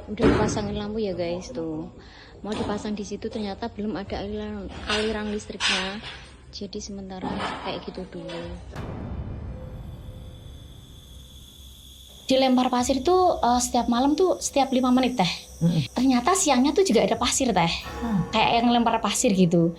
Udah dipasangin lampu ya guys tuh. Mau dipasang di situ ternyata belum ada aliran listriknya. Jadi sementara kayak gitu dulu. Dilempar pasir itu setiap malam tuh setiap 5 menit teh. Ternyata siangnya tuh juga ada pasir teh. Kayak yang lempar pasir gitu.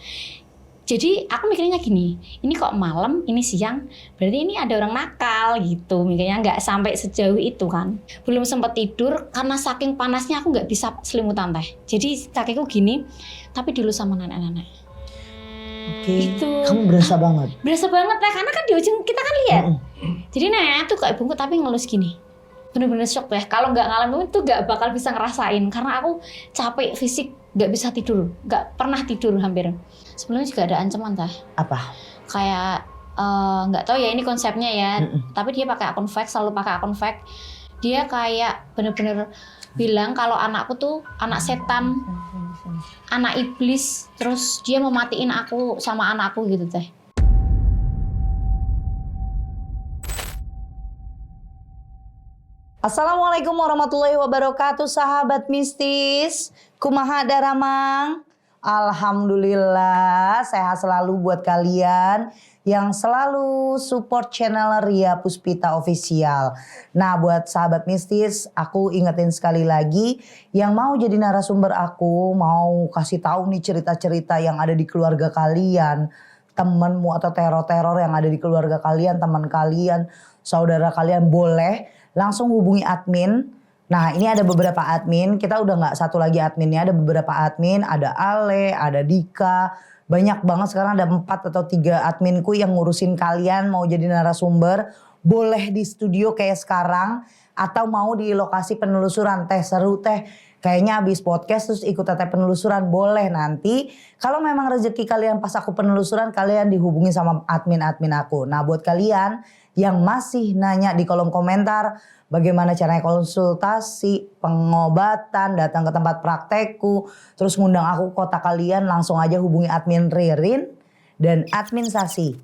Jadi aku mikirnya gini, ini kok malam, ini siang, berarti ini ada orang nakal gitu. Mikirnya nggak sampai sejauh itu kan. Belum sempat tidur karena saking panasnya aku nggak bisa selimutan teh. Jadi kakiku gini, tapi dulu sama nenek-nenek. Oke. Gitu. Kamu berasa banget. Berasa banget teh, karena kan di ujung kita kan lihat. Jadi nenek tuh kayak bungkuk tapi ngelus gini. Bener-bener shock deh. Kalau nggak ngalamin itu nggak bakal bisa ngerasain karena aku capek fisik, nggak bisa tidur, nggak pernah tidur hampir. Sebelumnya juga ada ancaman tah. Apa? Kayak nggak tahu ya ini konsepnya ya. Tapi dia pakai akun fake, selalu pakai akun fake. Dia kayak bener-bener bilang kalau anakku tuh anak setan, anak iblis. Terus dia mau matiin aku sama anakku gitu teh. Assalamualaikum warahmatullahi wabarakatuh, sahabat mistis. Kumaha daramang? Alhamdulillah sehat selalu buat kalian yang selalu support channel Ria Puspita Official. Nah, buat sahabat mistis, aku ingetin sekali lagi yang mau jadi narasumber aku, mau kasih tahu nih cerita-cerita yang ada di keluarga kalian, temenmu atau teror-teror yang ada di keluarga kalian, teman kalian, saudara kalian, boleh langsung hubungi admin. Nah, ini ada beberapa admin, kita udah gak satu lagi adminnya, ada beberapa admin, ada Ale, ada Dika, banyak banget sekarang, ada 4 atau 3 adminku yang ngurusin kalian mau jadi narasumber. Boleh di studio kayak sekarang atau mau di lokasi penelusuran, teh seru teh. Kayaknya habis podcast terus ikut teteh penelusuran, boleh nanti. Kalau memang rezeki kalian pas aku penelusuran, kalian dihubungi sama admin-admin aku. Nah, buat kalian yang masih nanya di kolom komentar bagaimana caranya konsultasi, pengobatan, datang ke tempat praktekku, terus ngundang aku ke kota kalian, langsung aja hubungi admin Ririn dan admin Sasi.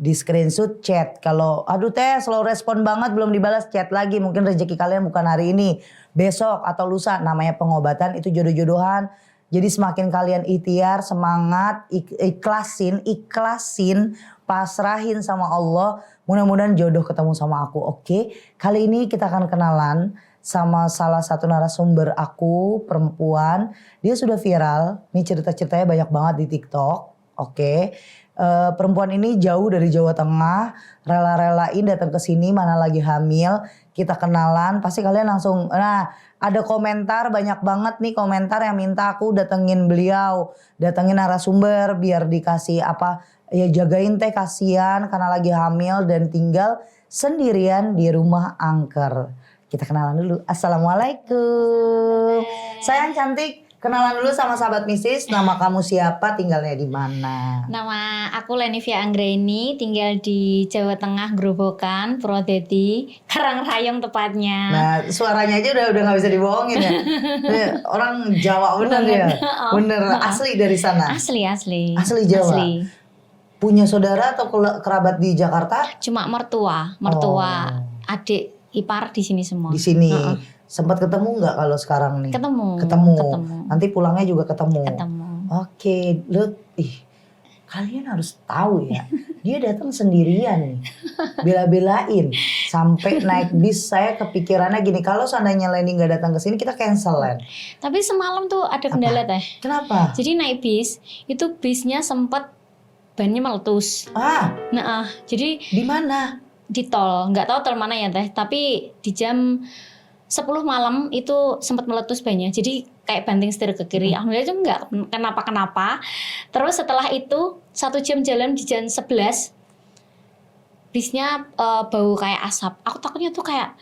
Di screenshot chat. Kalau aduh teh slow respon banget belum dibalas, chat lagi. Mungkin rezeki kalian bukan hari ini, besok atau lusa. Namanya pengobatan itu jodoh-jodohan. Jadi semakin kalian ikhtiar, semangat, ikhlasin, pasrahin sama Allah. Mudah-mudahan jodoh ketemu sama aku. Oke, kali ini kita akan kenalan sama salah satu narasumber aku, perempuan. Dia sudah viral, nih cerita-ceritanya banyak banget di TikTok. Oke. Perempuan ini jauh dari Jawa Tengah, rela-relain datang ke sini mana lagi hamil. Kita kenalan, pasti kalian langsung, nah ada komentar banyak banget nih komentar yang minta aku datengin beliau, datengin narasumber biar dikasih apa, ya jagain teh kasihan karena lagi hamil dan tinggal sendirian di rumah angker. Kita kenalan dulu. Assalamualaikum. Sayang cantik. Kenalan dulu sama sahabat mistis, nama kamu siapa, tinggalnya di mana? Nama aku Lenivia Anggraini, tinggal di Jawa Tengah, Grobogan, Purwodadi, Karangrayong tepatnya. Nah, suaranya aja udah nggak bisa dibohongin ya. Orang Jawa bener ya, bener asli dari sana. Asli. Asli Jawa. Asli. Punya saudara atau kerabat di Jakarta? Cuma mertua, adik ipar di sini semua. Di sini. Sempat ketemu nggak kalau sekarang nih? Ketemu. Nanti pulangnya juga ketemu. Oke, lu kalian harus tahu ya. Dia datang sendirian nih. Bela-belain sampai naik bis. Saya kepikirannya gini, kalau seandainya Leni nggak datang ke sini kita cancelan. Tapi semalam tuh ada kendala teh. Kenapa? Jadi naik bis, itu bisnya sempat bannya meletus. Jadi di mana? Di tol, nggak tahu tol mana ya teh. Tapi di jam 10 malam itu sempat meletus bannya. Jadi kayak banting setir ke kiri. Alhamdulillah itu enggak kenapa-kenapa. Terus setelah itu 1 jam jalan di jam 11 bisnya bau kayak asap. Aku takutnya tuh kayak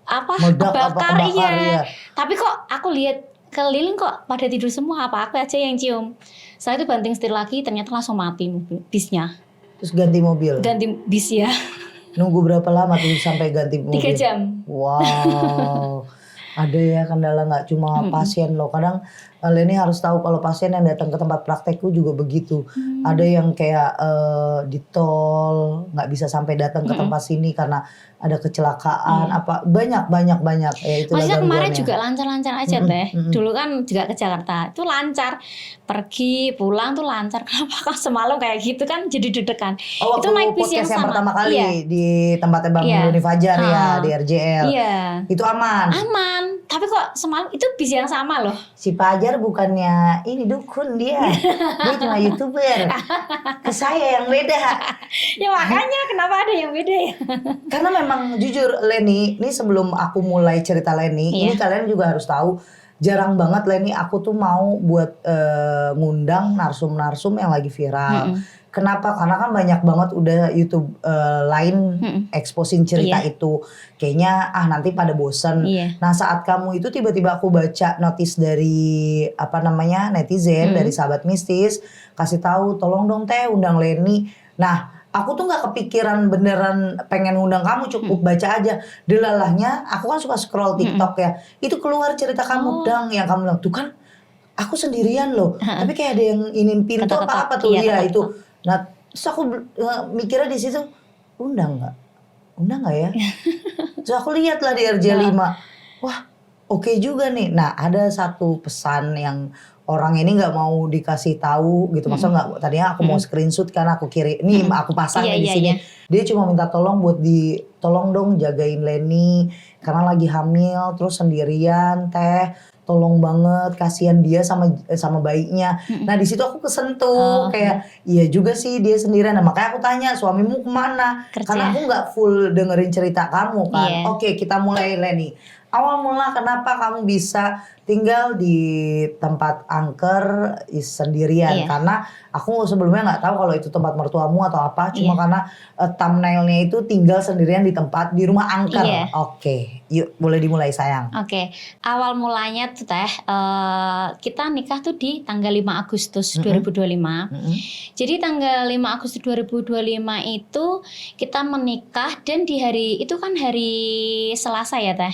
kebakar iya. Tapi kok aku lihat keliling kok pada tidur semua, apa aku aja yang cium. Setelah itu banting setir lagi ternyata langsung mati bisnya. Terus ganti mobil? Ganti bis ya. Nunggu berapa lama tuh sampai ganti mobil? 3 jam. Wow. Ada ya kendala, nggak cuma pasien loh. Kadang Leni harus tahu kalau pasien yang datang ke tempat praktekku juga begitu. Ada yang kayak di tol nggak bisa sampai datang ke tempat sini karena ada kecelakaan apa banyak ya itulah Maksudnya kemarin gangguannya. juga lancar-lancar aja teh. Dulu kan juga ke Jakarta itu lancar, pergi pulang tuh lancar. Kenapa kok semalam kayak gitu kan jadi deg-degan. Oh, Itu waktu naik bis podcast yang sama. pertama kali Iya. di tempatnya Bang Iya. Doni Fajar ya Ha. di RJL. Iya. Itu aman. Aman. Tapi kok semalam itu bis yang sama loh. Si Fajar bukannya ini dukun dia. Dia cuma YouTuber. Ke saya yang beda. Ya makanya kenapa ada yang beda ya? Karena memang jujur Leni, ini sebelum aku mulai cerita Leni, Iya. ini kalian juga harus tahu jarang banget Leni aku tuh mau buat ngundang narsum-narsum yang lagi viral. Kenapa? Karena kan banyak banget udah YouTube lain exposing cerita Iya. itu. Kayaknya nanti pada bosen. Iya. Nah saat kamu itu tiba-tiba aku baca notice dari netizen, dari sahabat mistis, kasih tahu tolong dong teh undang Leni. Nah aku tuh nggak kepikiran beneran pengen ngundang kamu, cukup baca aja. Delalahnya aku kan suka scroll TikTok ya. Itu keluar cerita kamu Dang yang kamu bilang tuh kan aku sendirian loh. Tapi kayak ada yang inin pintu Ketok-ketok. apa-apa tuh Iya, itu. ketok-ketok. Nah terus aku mikirnya di situ undang nggak ya? Terus aku lihat lah di RJ5. Wah oke juga nih. Nah ada satu pesan yang orang ini nggak mau dikasih tahu gitu, maksudnya nggak, tadinya aku mau screenshot kan aku kirim, nih aku pasang Iya, di iya, sini. iya. Dia cuma minta tolong tolong dong jagain Leni karena lagi hamil terus sendirian teh, tolong banget kasihan dia sama bayinya. Nah di situ aku kesentuh kayak iya juga sih dia sendirian. Nah makanya aku tanya suamimu kemana? Kerja. Karena aku nggak full dengerin cerita kamu kan. Iya. Oke kita mulai Leni. Awal mula kenapa kamu bisa tinggal di tempat angker sendirian? Iya. Karena aku sebelumnya nggak tahu kalau itu tempat mertuamu atau apa. Cuma Iya. karena thumbnailnya itu tinggal sendirian di rumah angker. Iya. Oke, yuk boleh dimulai sayang. Oke, awal mulanya tuh teh kita nikah tuh di tanggal 5 Agustus 2025. Jadi tanggal 5 Agustus 2025 itu kita menikah dan di hari itu kan hari Selasa ya teh.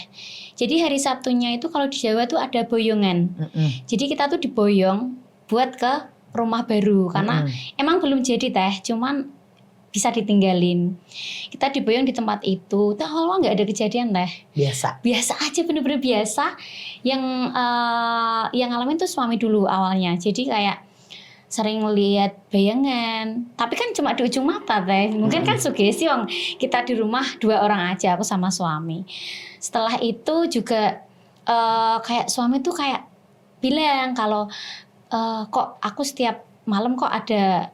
Jadi hari Sabtunya itu kalau di Jawa tuh ada boyongan. Jadi kita tuh diboyong buat ke rumah baru karena emang belum jadi teh, cuman bisa ditinggalin. Kita diboyong di tempat itu. Tuh awalnya nggak ada kejadian teh. Biasa aja, bener-bener biasa. Yang ngalamin tuh suami dulu awalnya. Jadi kayak sering lihat bayangan. Tapi kan cuma di ujung mata teh. Mungkin kan sugesti wong kita di rumah 2 orang aja, aku sama suami. Setelah itu juga kayak suami tuh kayak bilang kalau kok aku setiap malam kok ada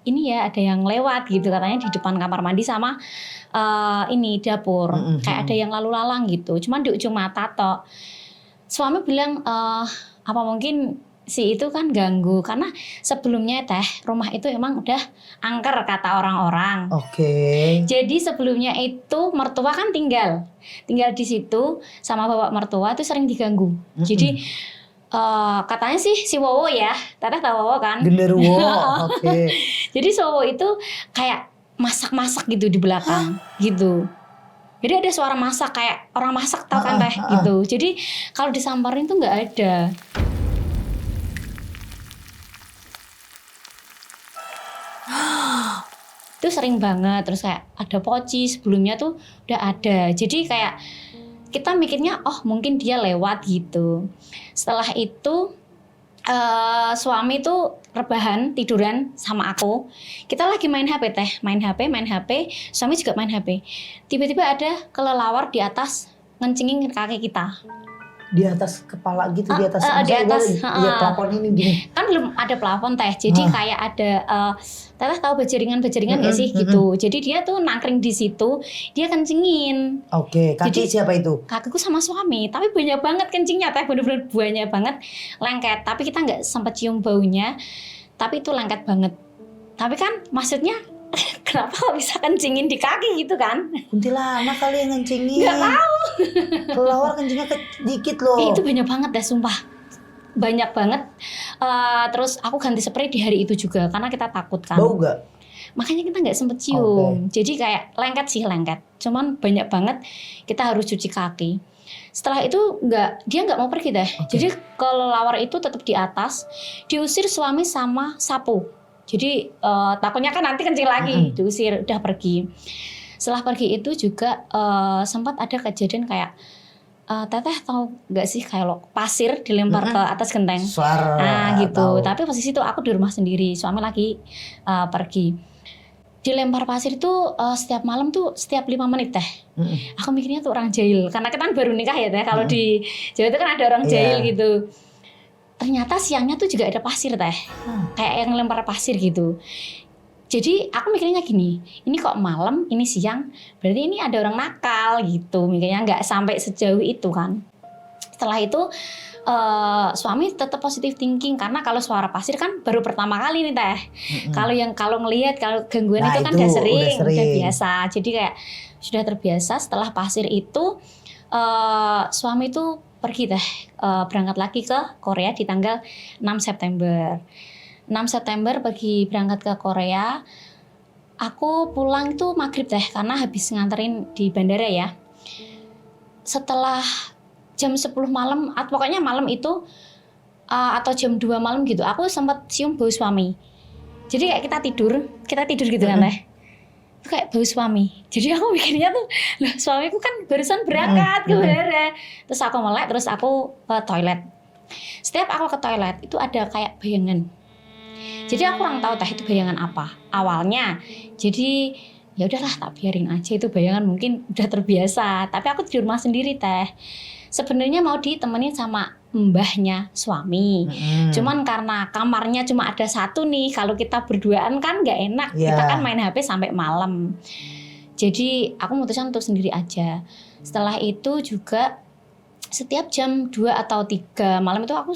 yang lewat gitu katanya di depan kamar mandi sama ini dapur. Kayak ada yang lalu lalang gitu. Cuman di ujung mata toh. Suami bilang apa mungkin si itu kan ganggu karena sebelumnya teh rumah itu emang udah angker kata orang-orang. Oke. Jadi sebelumnya itu mertua kan tinggal di situ sama bapak mertua itu sering diganggu. Jadi katanya sih si Wowo ya, Teteh tahu Wowo kan? Genderuwo. Oke. Jadi si Wowo itu kayak masak-masak gitu di belakang gitu. Jadi ada suara masak kayak orang masak tau kan teh gitu. Jadi kalau disamperin tuh nggak ada. Itu sering banget. Terus kayak ada poci sebelumnya tuh udah ada. Jadi kayak kita mikirnya oh mungkin dia lewat gitu. Setelah itu suami tuh rebahan tiduran sama aku. Kita lagi main HP teh, main HP. Suami juga main HP. Tiba-tiba ada kelelawar di atas ngencengin kaki kita. Di atas kepala gitu, di atas Iya, plafon ini gini. Kan belum ada plafon teh, jadi kayak ada Teteh tahu bajeringan nggak sih gitu. Jadi dia tuh nangkring di situ, dia kencingin. Oke, kaki Jadi, siapa itu? Kakiku sama suami, tapi banyak banget kencingnya teh, bener-bener banyak banget lengket. Tapi kita nggak sempat cium baunya, tapi itu lengket banget. Tapi kan maksudnya kenapa kok bisa kencingin di kaki gitu kan? Kuntilanak kali yang ngencingin. Nggak tahu. Kelelawar kencingnya dikit loh. Itu banyak banget deh sumpah. Banyak banget. Terus aku ganti spray di hari itu juga karena kita takut kan. Bau gak? Makanya kita nggak sempet cium. Jadi kayak lengket. Cuman banyak banget kita harus cuci kaki. Setelah itu dia nggak mau pergi deh. Jadi kelelawar itu tetap di atas, diusir suami sama sapu. Jadi takutnya kan nanti kencing lagi, diusir, udah pergi. Setelah pergi itu juga sempat ada kejadian kayak Teteh tahu nggak sih kalau pasir dilempar ke atas genteng. Suara gitu. tahu. Tapi posisi itu aku di rumah sendiri, suami lagi pergi. Dilempar pasir itu setiap malam tuh setiap 5 menit teh. Aku mikirnya tuh orang jahil, karena kita kan baru nikah ya teh. Kalau di Jawa itu kan ada orang jahil gitu. Ternyata siangnya tuh juga ada pasir teh, kayak yang lempar pasir gitu. Jadi aku mikirnya gini, ini kok malam, ini siang, berarti ini ada orang nakal gitu. Mikirnya nggak sampai sejauh itu kan. Setelah itu suami tetap positive thinking, karena kalau suara pasir kan baru pertama kali nih teh. Kalau ngelihat kalau gangguan itu kan udah sering, udah biasa. Jadi kayak sudah terbiasa. Setelah pasir itu suami itu pergi teh, berangkat lagi ke Korea di tanggal 6 September. 6 September pergi berangkat ke Korea. Aku pulang itu maghrib teh, karena habis nganterin di bandara ya. Setelah jam 10 malam, pokoknya malam itu atau jam 2 malam gitu, aku sempat cium bau suami. Jadi kayak kita tidur gitu kan teh. Itu kayak bau suami. Jadi aku mikirnya tuh, loh suamiku kan barusan berangkat ke bandara. Terus aku melek, terus aku ke toilet. Setiap aku ke toilet itu ada kayak bayangan. Jadi aku kurang tahu teh itu bayangan apa awalnya. Jadi ya udahlah, tak biarin aja, itu bayangan mungkin udah terbiasa. Tapi aku di rumah sendiri teh. Sebenarnya mau ditemenin sama mbahnya suami. Cuman karena kamarnya cuma ada satu nih, kalau kita berduaan kan nggak enak. Kita kan main HP sampai malam. Jadi aku memutuskan untuk sendiri aja. Setelah itu juga setiap jam 2 atau 3 malam itu aku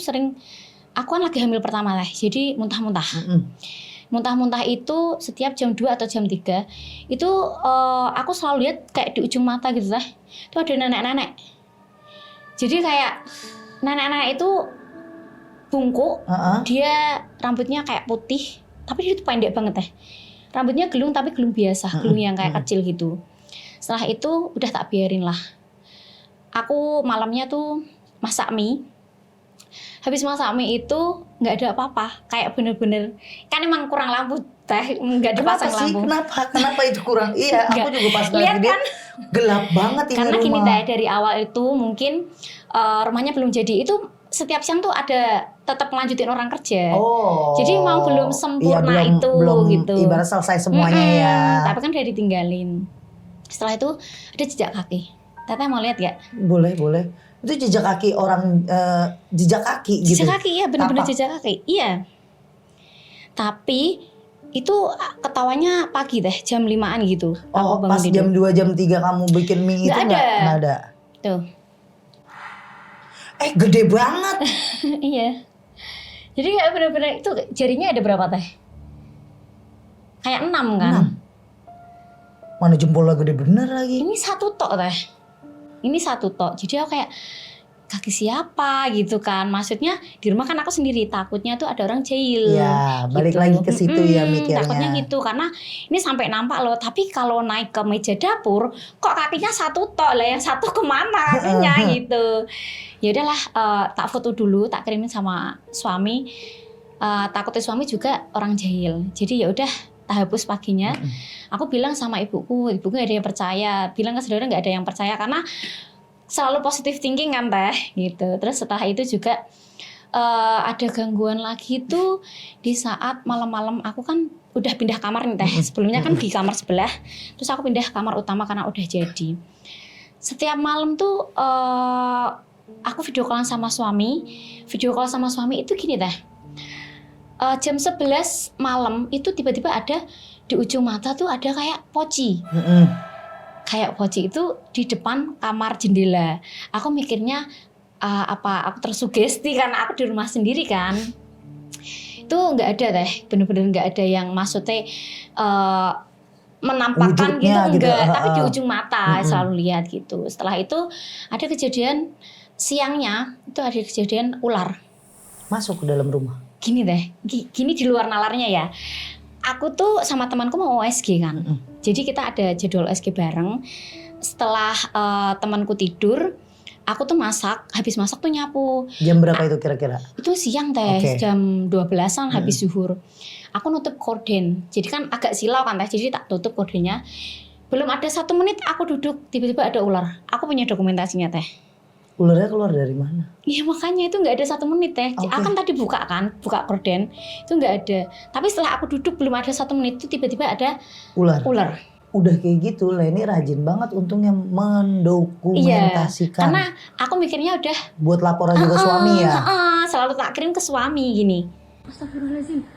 kan lagi hamil pertama teh. Jadi muntah-muntah. Muntah-muntah itu setiap jam 2 atau jam 3 itu aku selalu lihat kayak di ujung mata gitu teh. Itu ada nenek-nenek. Jadi kayak nenek-nenek itu bungkuk, dia rambutnya kayak putih, tapi dia tuh pendek banget teh. Rambutnya gelung tapi gelung biasa, gelung yang kayak kecil gitu. Setelah itu udah tak biarin lah. Aku malamnya tuh masak mie. Habis masak mie itu nggak ada apa-apa, kayak bener-bener kan emang kurang lampu teh, nggak dipasang lampu. Kenapa itu kurang? Iya, aku juga pas lihat kan gelap banget ini karena rumah. gini teh, dari awal itu mungkin rumahnya belum jadi, itu setiap siang tuh ada tetap melanjutin orang kerja. Jadi emang belum sempurna belum gitu. Ibarat selesai semuanya ya. Tapi kan udah ditinggalin. Setelah itu ada jejak kaki. Teteh mau lihat gak? Boleh. Itu jejak kaki orang, jejak kaki gitu. Jejak kaki, iya benar-benar jejak kaki. Iya. Tapi itu ketawanya pagi deh, jam 5-an gitu. Aku pas jam 2, jam 3 kamu bikin mie itu nggak ada? Tuh. Gede banget. Iya. Jadi kayak benar-benar itu jarinya ada berapa teh? Kayak 6 kan? 6. Mana jempolnya gede bener lagi. Ini satu tok teh. Ini satu tok. Jadi aku kayak kaki siapa gitu kan. Maksudnya di rumah kan aku sendiri, takutnya tuh ada orang jahil. Ya, balik gitu. lagi ke situ ya mikirnya. Takutnya gitu, karena ini sampai nampak loh. Tapi kalau naik ke meja dapur, kok kakinya satu tok lah, yang satu kemana kakinya gitu. Ya udahlah, tak foto dulu, tak kirimin sama suami. Takutnya suami juga orang jahil. Jadi ya udah, tak hapus paginya. Aku bilang sama ibuku gak ada yang percaya. Bilang ke saudara gak ada yang percaya, karena selalu positive thinking kan teh gitu. Terus setelah itu juga ada gangguan lagi tuh di saat malam-malam. Aku kan udah pindah kamar nih teh. Sebelumnya kan di kamar sebelah, terus aku pindah kamar utama karena udah jadi. Setiap malam tuh aku video call sama suami. Video call sama suami itu gini teh, jam 11 malam itu tiba-tiba ada di ujung mata tuh ada kayak poci. Kayak poci itu di depan kamar jendela. Aku mikirnya aku tersugesti karena aku di rumah sendiri kan. Itu nggak ada teh, bener-bener nggak ada yang maksudnya menampakkan gitu, enggak. Tapi di ujung mata selalu lihat gitu. Setelah itu ada kejadian siangnya, itu ada kejadian ular masuk ke dalam rumah. Gini deh, gini di luar nalarnya ya. Aku tuh sama temanku mau OSG kan. Jadi kita ada jadwal OSG bareng. Setelah temanku tidur, aku tuh masak, habis masak tuh nyapu. Jam berapa itu kira-kira? Itu siang teh, Oke. jam 12-an habis zuhur. Aku nutup korden, jadi kan agak silau kan teh, jadi tak tutup kordennya. Belum ada 1 menit aku duduk, tiba-tiba ada ular. Aku punya dokumentasinya teh. Ularnya keluar dari mana? Iya makanya itu nggak ada 1 menit teh. Oke. Aku kan tadi buka korden, itu nggak ada. Tapi setelah aku duduk belum ada 1 menit itu tiba-tiba ada Ular. ular. Udah kayak gitu, Leni rajin banget untungnya mendokumentasikan. Karena aku mikirnya udah Buat laporan juga suami ya. selalu tak kirim ke suami gini. Astagfirullahaladzim.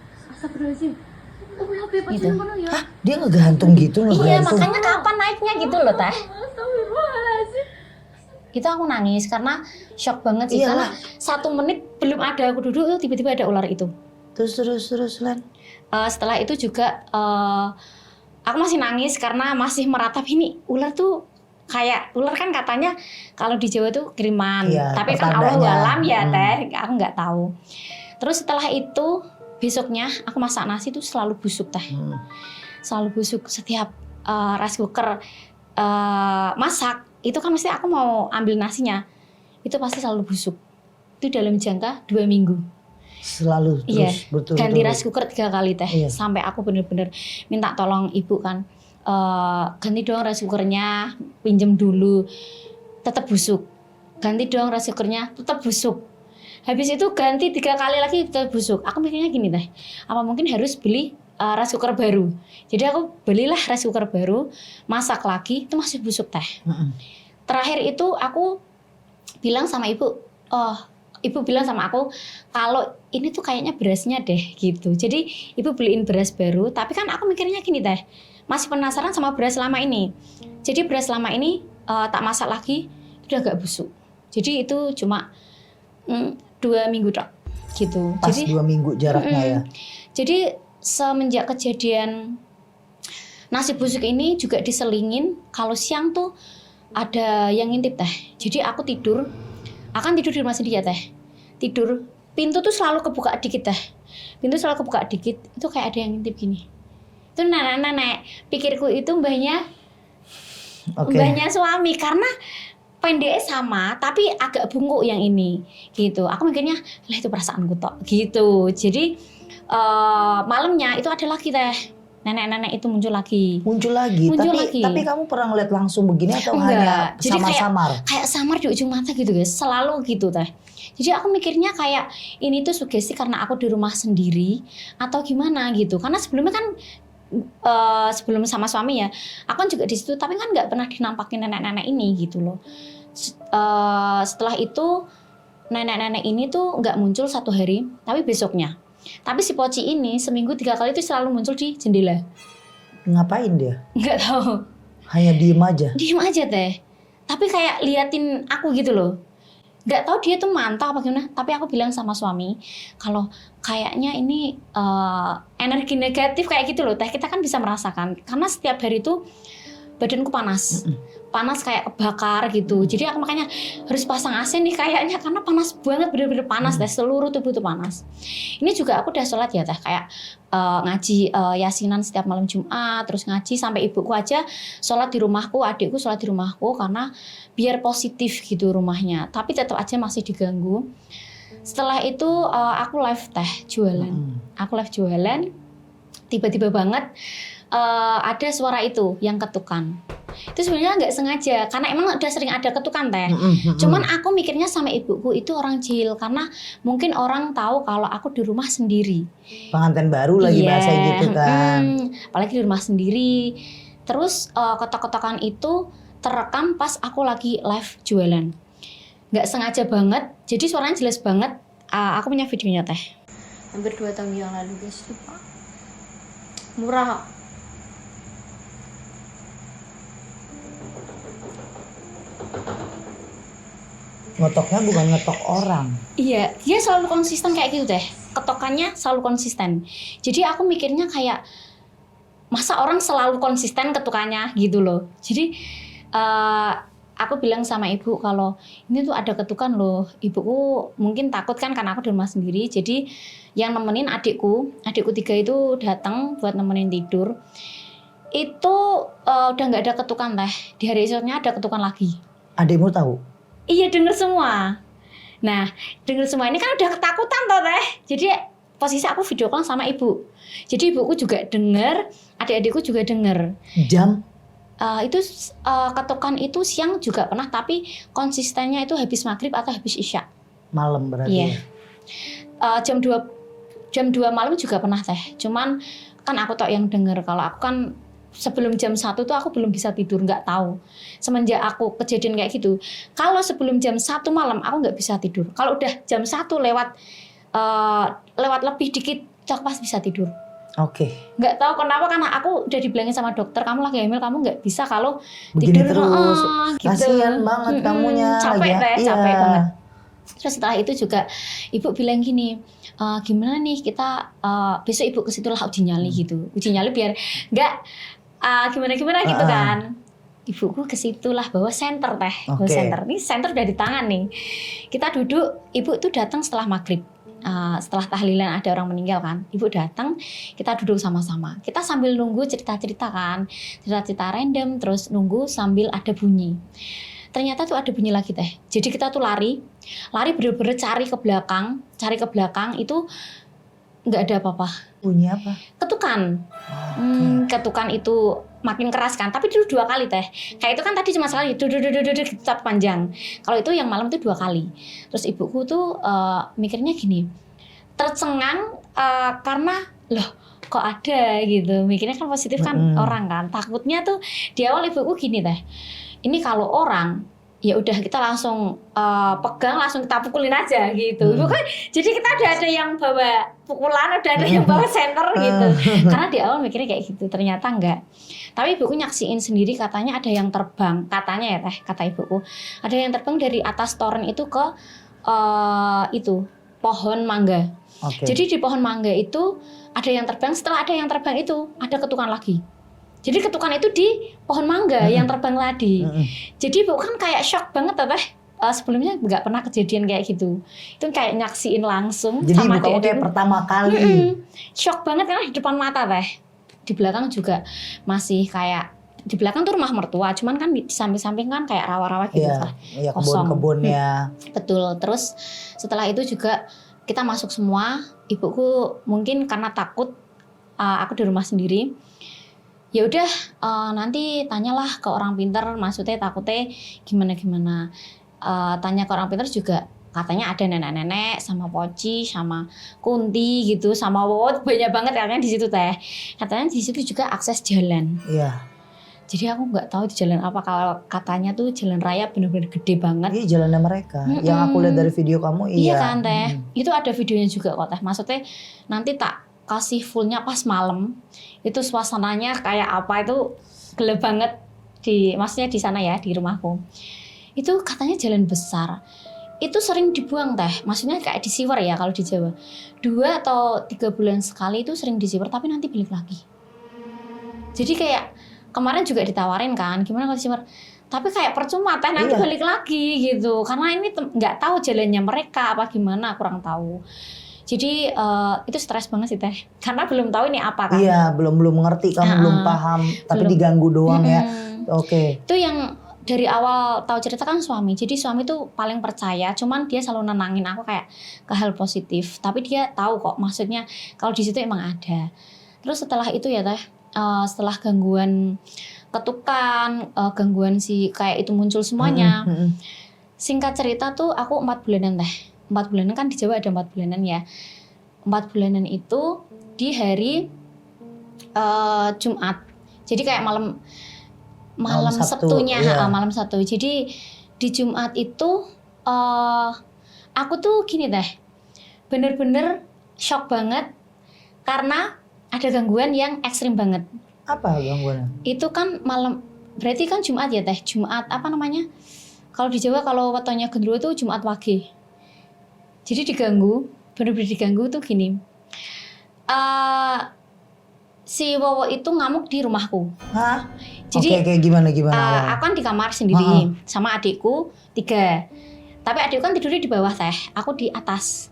Oh, ya, Gitu. ya. Hah? Dia ngegantung gitu, Iya ngegantung. makanya kapan naiknya gitu loh teh. Astagfirullahaladzim. Itu aku nangis karena shock banget sih. Iyalah. Karena 1 menit belum ada aku duduk tuh tiba-tiba ada ular itu. Terus Len. Setelah itu juga aku masih nangis karena masih meratap ini ular tuh kayak ular kan katanya kalau di Jawa tuh kiriman. Iya, Tapi kan pertandanya. Allah alam ya teh, aku nggak tahu. Terus setelah itu besoknya aku masak nasi tuh selalu busuk teh. Selalu busuk setiap rice cooker masak itu kan mesti aku mau ambil nasinya itu pasti selalu busuk. Itu dalam jangka 2 minggu. Selalu Iya, terus betul. ganti rice cooker 3 kali teh. Iya. Sampai aku bener-bener minta tolong ibu kan, ganti dong rice cookernya, pinjem dulu, tetap busuk. Ganti dong rice cookernya, tetap busuk. Habis itu ganti 3 kali lagi tetap busuk. Aku mikirnya gini teh, apa mungkin harus beli rice cooker baru. Jadi aku belilah rice cooker baru, masak lagi, itu masih busuk teh. Terakhir itu aku bilang sama ibu, ibu bilang sama aku kalau ini tuh kayaknya berasnya deh gitu. Jadi ibu beliin beras baru, tapi kan aku mikirnya gini teh, masih penasaran sama beras lama ini. Jadi beras lama ini tak masak lagi, udah agak busuk. Jadi itu cuma 2 minggu dok, gitu. Pas Jadi 2 minggu jaraknya ya. Jadi semenjak kejadian nasi busuk ini juga diselingin kalau siang tuh ada yang ngintip teh. Jadi aku tidur di rumah sendiri ya teh. Tidur, pintu tuh selalu kebuka dikit teh. Pintu selalu kebuka dikit, itu kayak ada yang ngintip gini. Itu nenek-nenek, pikirku itu mbahnya Oke. mbahnya suami karena pendeknya sama tapi agak bungkuk yang ini gitu. Aku mikirnya lah itu perasaanku tok gitu. Jadi malamnya itu ada lagi teh, nenek-nenek itu muncul lagi. Tapi kamu pernah ngeliat langsung begini atau Enggak. hanya Jadi samar-samar? kayak samar di ujung mata gitu guys, selalu gitu teh. Jadi aku mikirnya kayak ini tuh sugesti karena aku di rumah sendiri atau gimana gitu. Karena sebelumnya kan sebelum sama suami ya, aku kan juga di situ, tapi kan nggak pernah dinampakin nenek-nenek ini gitu loh. Setelah itu nenek-nenek ini tuh nggak muncul 1 hari, tapi besoknya. Tapi si Poci ini seminggu 3 kali itu selalu muncul di jendela. Ngapain dia? Nggak tahu. Hanya diem aja? Diem aja teh. Tapi kayak liatin aku gitu loh. Nggak tahu dia tuh mantap apa gimana. Tapi aku bilang sama suami kalau kayaknya ini energi negatif kayak gitu loh teh. Kita kan bisa merasakan. Karena setiap hari itu badanku panas. Panas kayak kebakar gitu. Jadi aku makanya harus pasang AC nih kayaknya. Karena panas banget, bener-bener panas teh. Seluruh tubuh tuh panas. Ini juga aku udah sholat ya teh. Kayak ngaji yasinan setiap malam Jumat. Terus ngaji sampai ibuku aja sholat di rumahku. Adikku sholat di rumahku. Karena biar positif gitu rumahnya. Tapi tetap aja masih diganggu. Setelah itu aku live teh jualan. Aku live jualan. Tiba-tiba banget ada suara itu yang ketukan. Itu sebenarnya nggak sengaja karena emang udah sering ada ketukan teh. Cuman aku mikirnya sama ibuku itu orang jahil karena mungkin orang tahu kalau aku di rumah sendiri. Pengantin baru lagi bahasa gitu kan. Apalagi di rumah sendiri. Terus ketok-ketokan itu terekam pas aku lagi live jualan. Nggak sengaja banget. Jadi suaranya jelas banget. Aku punya videonya teh. Hampir 2 tahun yang lalu guys. Murah. Ngotoknya bukan ngetok orang. Iya, dia selalu konsisten kayak gitu deh. Ketokannya selalu konsisten. Jadi aku mikirnya kayak masa orang selalu konsisten ketukannya gitu loh. Jadi aku bilang sama ibu kalau ini tuh ada ketukan loh. Ibuku mungkin takut kan karena aku di rumah sendiri. Jadi yang nemenin adikku 3 itu datang buat nemenin tidur. Itu udah nggak ada ketukan teh. Di hari esoknya ada ketukan lagi. Adikmu tahu? Iya denger semua. Nah denger semua ini kan udah ketakutan toh teh. Jadi posisi aku video call sama ibu. Jadi ibuku juga denger, adik-adikku juga denger. Jam Itu ketukan itu siang juga pernah, tapi konsistennya itu habis maghrib atau habis isya. malam berarti. Iya. Ya? Jam 2 malam juga pernah teh. Cuman kan aku tok yang denger. Kalau aku kan sebelum jam 1 tuh aku belum bisa tidur, nggak tahu. Semenjak aku kejadian kayak gitu, kalau sebelum jam 1 malam aku nggak bisa tidur. Kalau udah jam 1 lewat lebih dikit, aku pasti bisa tidur. Oke. Nggak tahu kenapa, karena aku udah dibilangin sama dokter, kamu lagi hamil, kamu nggak bisa kalau Begini tidur terus. gitu. Kasihan banget kamunya. Capek lagi. teh, Iya. capek banget. Terus setelah itu juga ibu bilang gini, gimana nih kita besok ibu ke situ lah uji nyali gitu. Uji nyali biar nggak gimana-gimana gitu kan. Ibuku ke situ lah, bawa senter teh. Bawa Oke. senter. Ini senter udah di tangan nih. Kita duduk, ibu tuh datang setelah maghrib. Setelah tahlilan ada orang meninggal kan, ibu datang, kita duduk sama-sama, kita sambil nunggu cerita-cerita kan, cerita-cerita random, terus nunggu sambil ada bunyi. Ternyata tuh ada bunyi lagi teh. Jadi kita tuh lari bener-bener cari ke belakang itu nggak ada apa-apa. Bunyi apa? Ketukan. Oke. Ketukan itu makin keras kan, tapi itu 2 kali teh. Kayak itu kan tadi cuma sekali, tetap panjang. Kalau itu yang malam itu 2 kali. Terus ibuku tuh mikirnya gini, tercengang karena loh kok ada gitu. Mikirnya kan positif kan orang kan. Takutnya tuh di awal ibuku gini teh. Ini kalau orang ya udah kita langsung pegang, langsung kita pukulin aja gitu. Ibu kan, jadi kita udah ada yang bawa pukulan, udah ada yang bawa senter gitu. Karena di awal mikirnya kayak gitu, ternyata enggak. Tapi ibuku nyaksiin sendiri, katanya ada yang terbang, katanya ya teh, kata ibuku, ada yang terbang dari atas toren itu ke itu pohon mangga. Oke. Jadi di pohon mangga itu ada yang terbang, setelah ada yang terbang itu ada ketukan lagi. Jadi ketukan itu di pohon mangga yang terbang tadi. Jadi ibu kan kayak shock banget teh. Sebelumnya nggak pernah kejadian kayak gitu. Itu kayak nyaksiin langsung Jadi sama kamu kayak pertama kali. Shock banget karena di depan mata teh. Di belakang juga masih kayak, di belakang tuh rumah mertua, cuman kan di samping-samping kan kayak rawa-rawa gitu lah. Iya, Kosong. kebun-kebunnya. Betul. Terus setelah itu juga kita masuk semua. Ibuku mungkin karena takut aku di rumah sendiri. Ya udah nanti tanyalah ke orang pintar, maksudnya takutnya gimana. Tanya ke orang pintar juga, katanya ada nenek-nenek sama Poci sama Kunti gitu sama Wot, banyak banget katanya di situ teh. Katanya di situ juga akses jalan. Iya. Jadi aku nggak tahu di jalan apa, kalau katanya tuh jalan raya bener-bener gede banget. Iya, jalannya mereka. Yang aku lihat dari video kamu, iya. Iya kan teh. Itu ada videonya juga kok teh. Maksudnya nanti tak kasih fullnya pas malam. Itu suasananya kayak apa itu gelap banget maksudnya di sana ya, di rumahku. Itu katanya jalan besar. Itu sering dibuang teh. Maksudnya kayak disiwer ya kalau di Jawa. 2 atau 3 bulan sekali itu sering disiwer, tapi nanti balik lagi. Jadi kayak kemarin juga ditawarin kan, gimana kalau disiwer? Tapi kayak percuma teh, nanti balik lagi gitu. Karena ini nggak tahu jalannya mereka apa gimana, kurang tahu. Jadi itu stres banget sih teh, karena belum tahu ini apa kan. Iya, belum mengerti, kamu belum paham, tapi belum. diganggu doang ya. Oke. Itu yang dari awal tahu cerita kan suami. Jadi suami tuh paling percaya, cuman dia selalu nenangin aku kayak ke hal positif. Tapi dia tahu kok, maksudnya kalau di situ emang ada. Terus setelah itu ya teh, setelah gangguan ketukan, gangguan kayak itu muncul semuanya. Singkat cerita tuh aku 4 bulanan teh. 4 bulanan kan di Jawa ada 4 bulanan ya. 4 bulanan itu di hari Jumat. Jadi kayak malam Sabtunya, iya. malam Sabtu. Jadi di Jumat itu aku tuh gini teh, bener-bener shock banget karena ada gangguan yang ekstrim banget. Apa gangguannya? Itu kan malam, berarti kan Jumat ya teh, Jumat apa namanya? Kalau di Jawa kalau wetonya gendruwo itu Jumat Wage. Jadi diganggu, bener-bener diganggu tuh gini. Si Wowo itu ngamuk di rumahku. Hah? Jadi Oke, gimana? aku kan di kamar sendiri sama adikku 3. Tapi adikku kan tidurnya di bawah teh, aku di atas.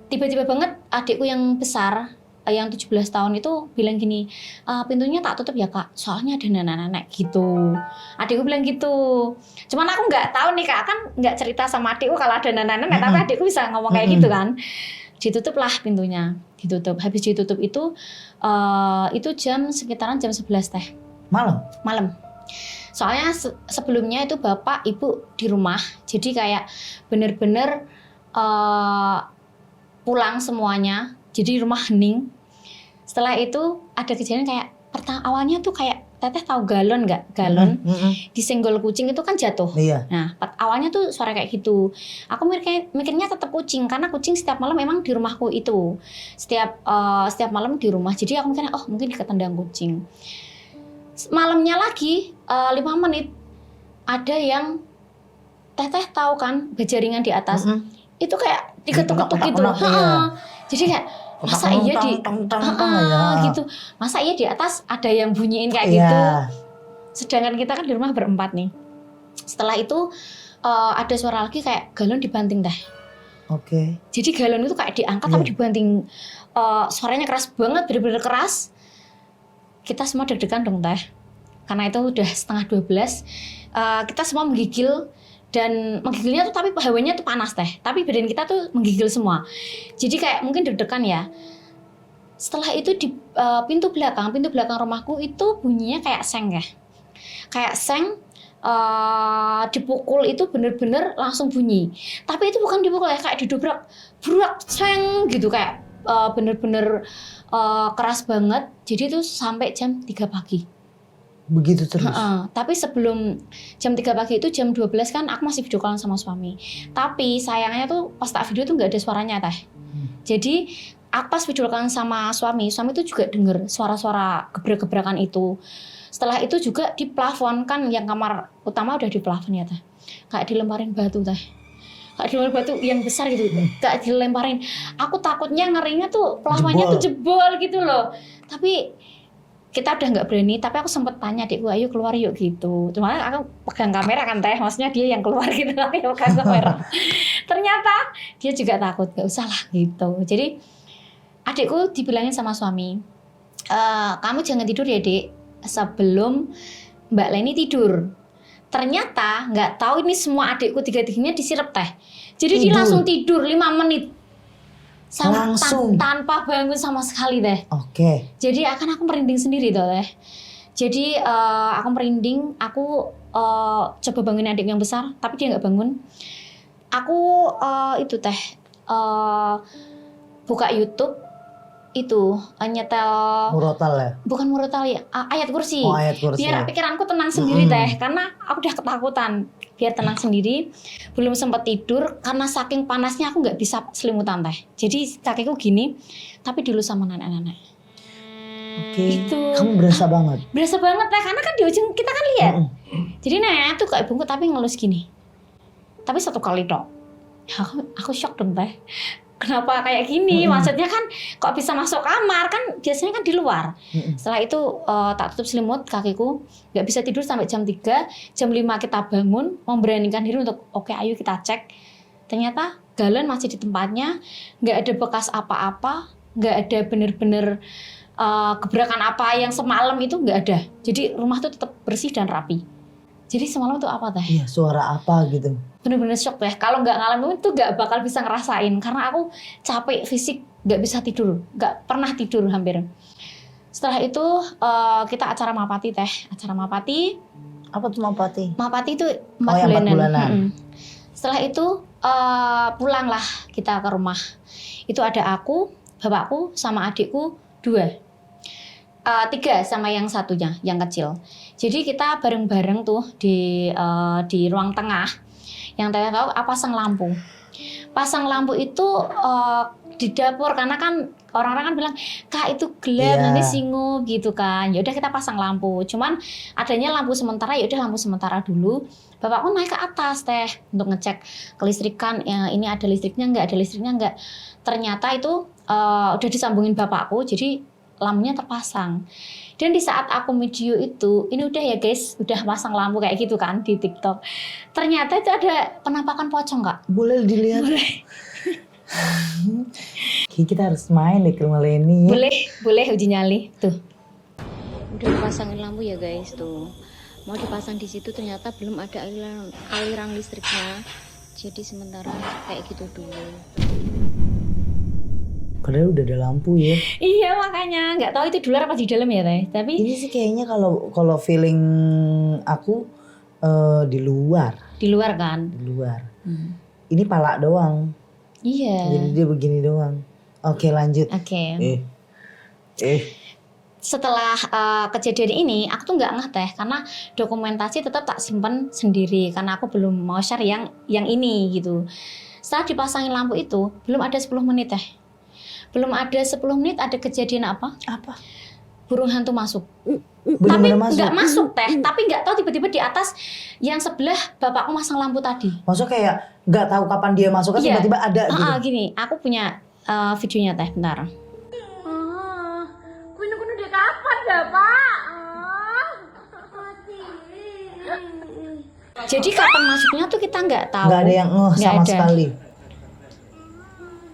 Tiba-tiba banget adikku yang besar yang 17 tahun itu bilang gini, pintunya tak tutup ya kak, soalnya ada nenek-nenek gitu. Adikku bilang gitu. Cuman aku nggak tahu nih kak, kan nggak cerita sama adikku kalau ada nenek-nenek, tapi adikku bisa ngomong kayak gitu kan. Ditutup lah pintunya, ditutup. Habis ditutup itu sekitaran jam 11 teh. Malam. Soalnya sebelumnya itu bapak ibu di rumah, jadi kayak bener-bener pulang semuanya, jadi rumah hening. Setelah itu ada kejadian kayak awalnya tuh kayak teteh tahu galon nggak? Galon disenggol kucing itu kan jatuh. Iya. Nah awalnya tuh suara kayak gitu. Aku mikirnya tetap kucing, karena kucing setiap malam memang di rumahku itu setiap malam di rumah. Jadi aku mikirnya mungkin ketendang kucing. Malamnya lagi 5 menit ada yang teteh tahu kan berjaringan di atas itu kayak diketuk-ketuk gitu. Iya. Jadi kayak masa iya gitu, masa iya di atas ada yang bunyiin kayak gitu. Sedangkan kita kan di rumah berempat nih. Setelah itu ada suara lagi kayak galon dibanting teh. Oke. Jadi galon itu kayak diangkat tapi dibanting, suaranya keras banget, bener-bener keras. Kita semua deg-degan dong teh, karena itu udah setengah 12. Kita semua menggigil, dan menggigilnya tuh tapi hawanya tuh panas teh, tapi badan kita tuh menggigil semua. Jadi kayak mungkin deg-degan ya. Setelah itu di pintu belakang rumahku itu bunyinya kayak seng ya, kayak seng. Dipukul itu bener-bener langsung bunyi, tapi itu bukan dipukul ya, kayak didobrak, burak, seng gitu, kayak bener-bener keras banget. Jadi itu sampai jam 3 pagi. Begitu terus? Tapi sebelum jam 3 pagi itu jam 12 kan aku masih video call sama suami. Tapi sayangnya tuh pas tak video tuh gak ada suaranya teh. Jadi aku pas video call sama suami tuh juga denger suara-suara gebrak-gebrakan itu. Setelah itu juga di plafon, kan yang kamar utama udah di plafon ya teh, kayak dilemparin batu teh. Kayak dilemparin batu yang besar gitu, kayak dilemparin. Aku takutnya ngerinya tuh plafonnya tuh jebol gitu loh. Tapi kita udah nggak berani. Tapi aku sempet tanya adikku, ayo keluar yuk gitu. Cuma aku pegang kamera kan teh, maksudnya dia yang keluar gitu, tapi pegang kamera. Ternyata dia juga takut, nggak usah lah gitu. Jadi adikku dibilangin sama suami, kamu jangan tidur ya dek sebelum Mbak Leni tidur. Ternyata nggak tahu ini semua adikku tiga-tiganya disirep teh. Jadi dia langsung tidur 5 menit. Langsung tanpa bangun sama sekali teh. Oke. Jadi aku merinding sendiri tuh teh. Jadi aku merinding, aku coba bangunin adik yang besar, tapi dia nggak bangun. Aku itu teh buka YouTube. Itu nyetel murotal ya? Bukan murotal ya, ayat kursi. Ayat kursi. Biar pikiranku tenang sendiri teh, karena aku udah ketakutan. Biar tenang sendiri, belum sempat tidur karena saking panasnya aku nggak bisa selimutan teh. Jadi kakiku gini, tapi dulu sama nenek-nenek. Oke. Itu. Kamu berasa banget? Berasa banget teh, karena kan di ujung kita kan lihat. Jadi nenek tuh kayak bungkuk tapi ngelus gini. Tapi 1 kali dok. Aku shock dong teh. Kenapa kayak gini? Maksudnya kan kok bisa masuk kamar, kan biasanya kan di luar. Setelah itu tak tutup selimut kakiku, nggak bisa tidur sampai jam 3, jam 5 kita bangun, memberanikan diri untuk oke, ayo kita cek. Ternyata galon masih di tempatnya, nggak ada bekas apa-apa, nggak ada bener-bener gebrakan apa yang semalam itu nggak ada. Jadi rumah tuh tetap bersih dan rapi. Jadi semalam tuh apa teh? Iya, suara apa gitu? Bener-bener shock ya. Kalau nggak ngalamin itu nggak bakal bisa ngerasain, karena aku capek fisik, nggak bisa tidur, nggak pernah tidur hampir. Setelah itu kita acara Mapati teh. Acara Mapati. Apa tuh Mapati? Mapati itu 4 4 bulanan. Setelah itu pulanglah kita ke rumah. Itu ada aku, bapakku, sama adikku 2. 3 sama yang satunya, yang kecil. Jadi kita bareng-bareng tuh di ruang tengah. Yang saya tahu pasang lampu. Pasang lampu itu di dapur, karena kan orang-orang kan bilang, "Kak, itu gelap, nanti singup," gitu kan. Ya udah kita pasang lampu. Cuman adanya lampu sementara, ya udah lampu sementara dulu. Bapakku naik ke atas teh untuk ngecek kelistrikan, ini ada listriknya enggak, ada listriknya enggak. Ternyata itu udah disambungin bapakku, jadi lampunya terpasang. Dan di saat aku video itu, ini udah ya guys, udah pasang lampu kayak gitu kan di TikTok. Ternyata itu ada penampakan pocong, Kak. Boleh dilihat? Boleh. Kayaknya kita harus main deh ke rumah Leni. Boleh uji nyali tuh. Udah dipasangin lampu ya guys tuh. Mau dipasang di situ ternyata belum ada aliran listriknya. Jadi sementara kayak gitu dulu. Padahal udah ada lampu ya. Iya makanya nggak tahu itu di luar apa di dalam ya teh. Tapi Ini sih kayaknya kalau feeling aku di luar. di luar kan. Di luar. Ini pala doang. Iya. Jadi dia begini doang. Oke lanjut. Oke. Eh. Setelah kejadian ini aku tuh nggak ngeh teh karena dokumentasi tetap tak simpen sendiri karena aku belum mau share yang ini gitu. Setelah dipasangin lampu itu belum ada 10 menit teh. Belum ada 10 menit ada kejadian apa? Apa? Burung hantu masuk. Bener-bener Tapi masuk. nggak masuk teh, tapi nggak tahu tiba-tiba di atas yang sebelah bapakku masang lampu tadi. Maksudnya kayak nggak tahu kapan dia masuk kan Iya. tiba-tiba ada gitu. Gini, aku punya videonya teh, bentar. Kuno-kuno udah kapan dah, Pak? Mati. Jadi kapan masuknya tuh kita nggak tahu. Nggak ada yang Nggak sama ada. sekali.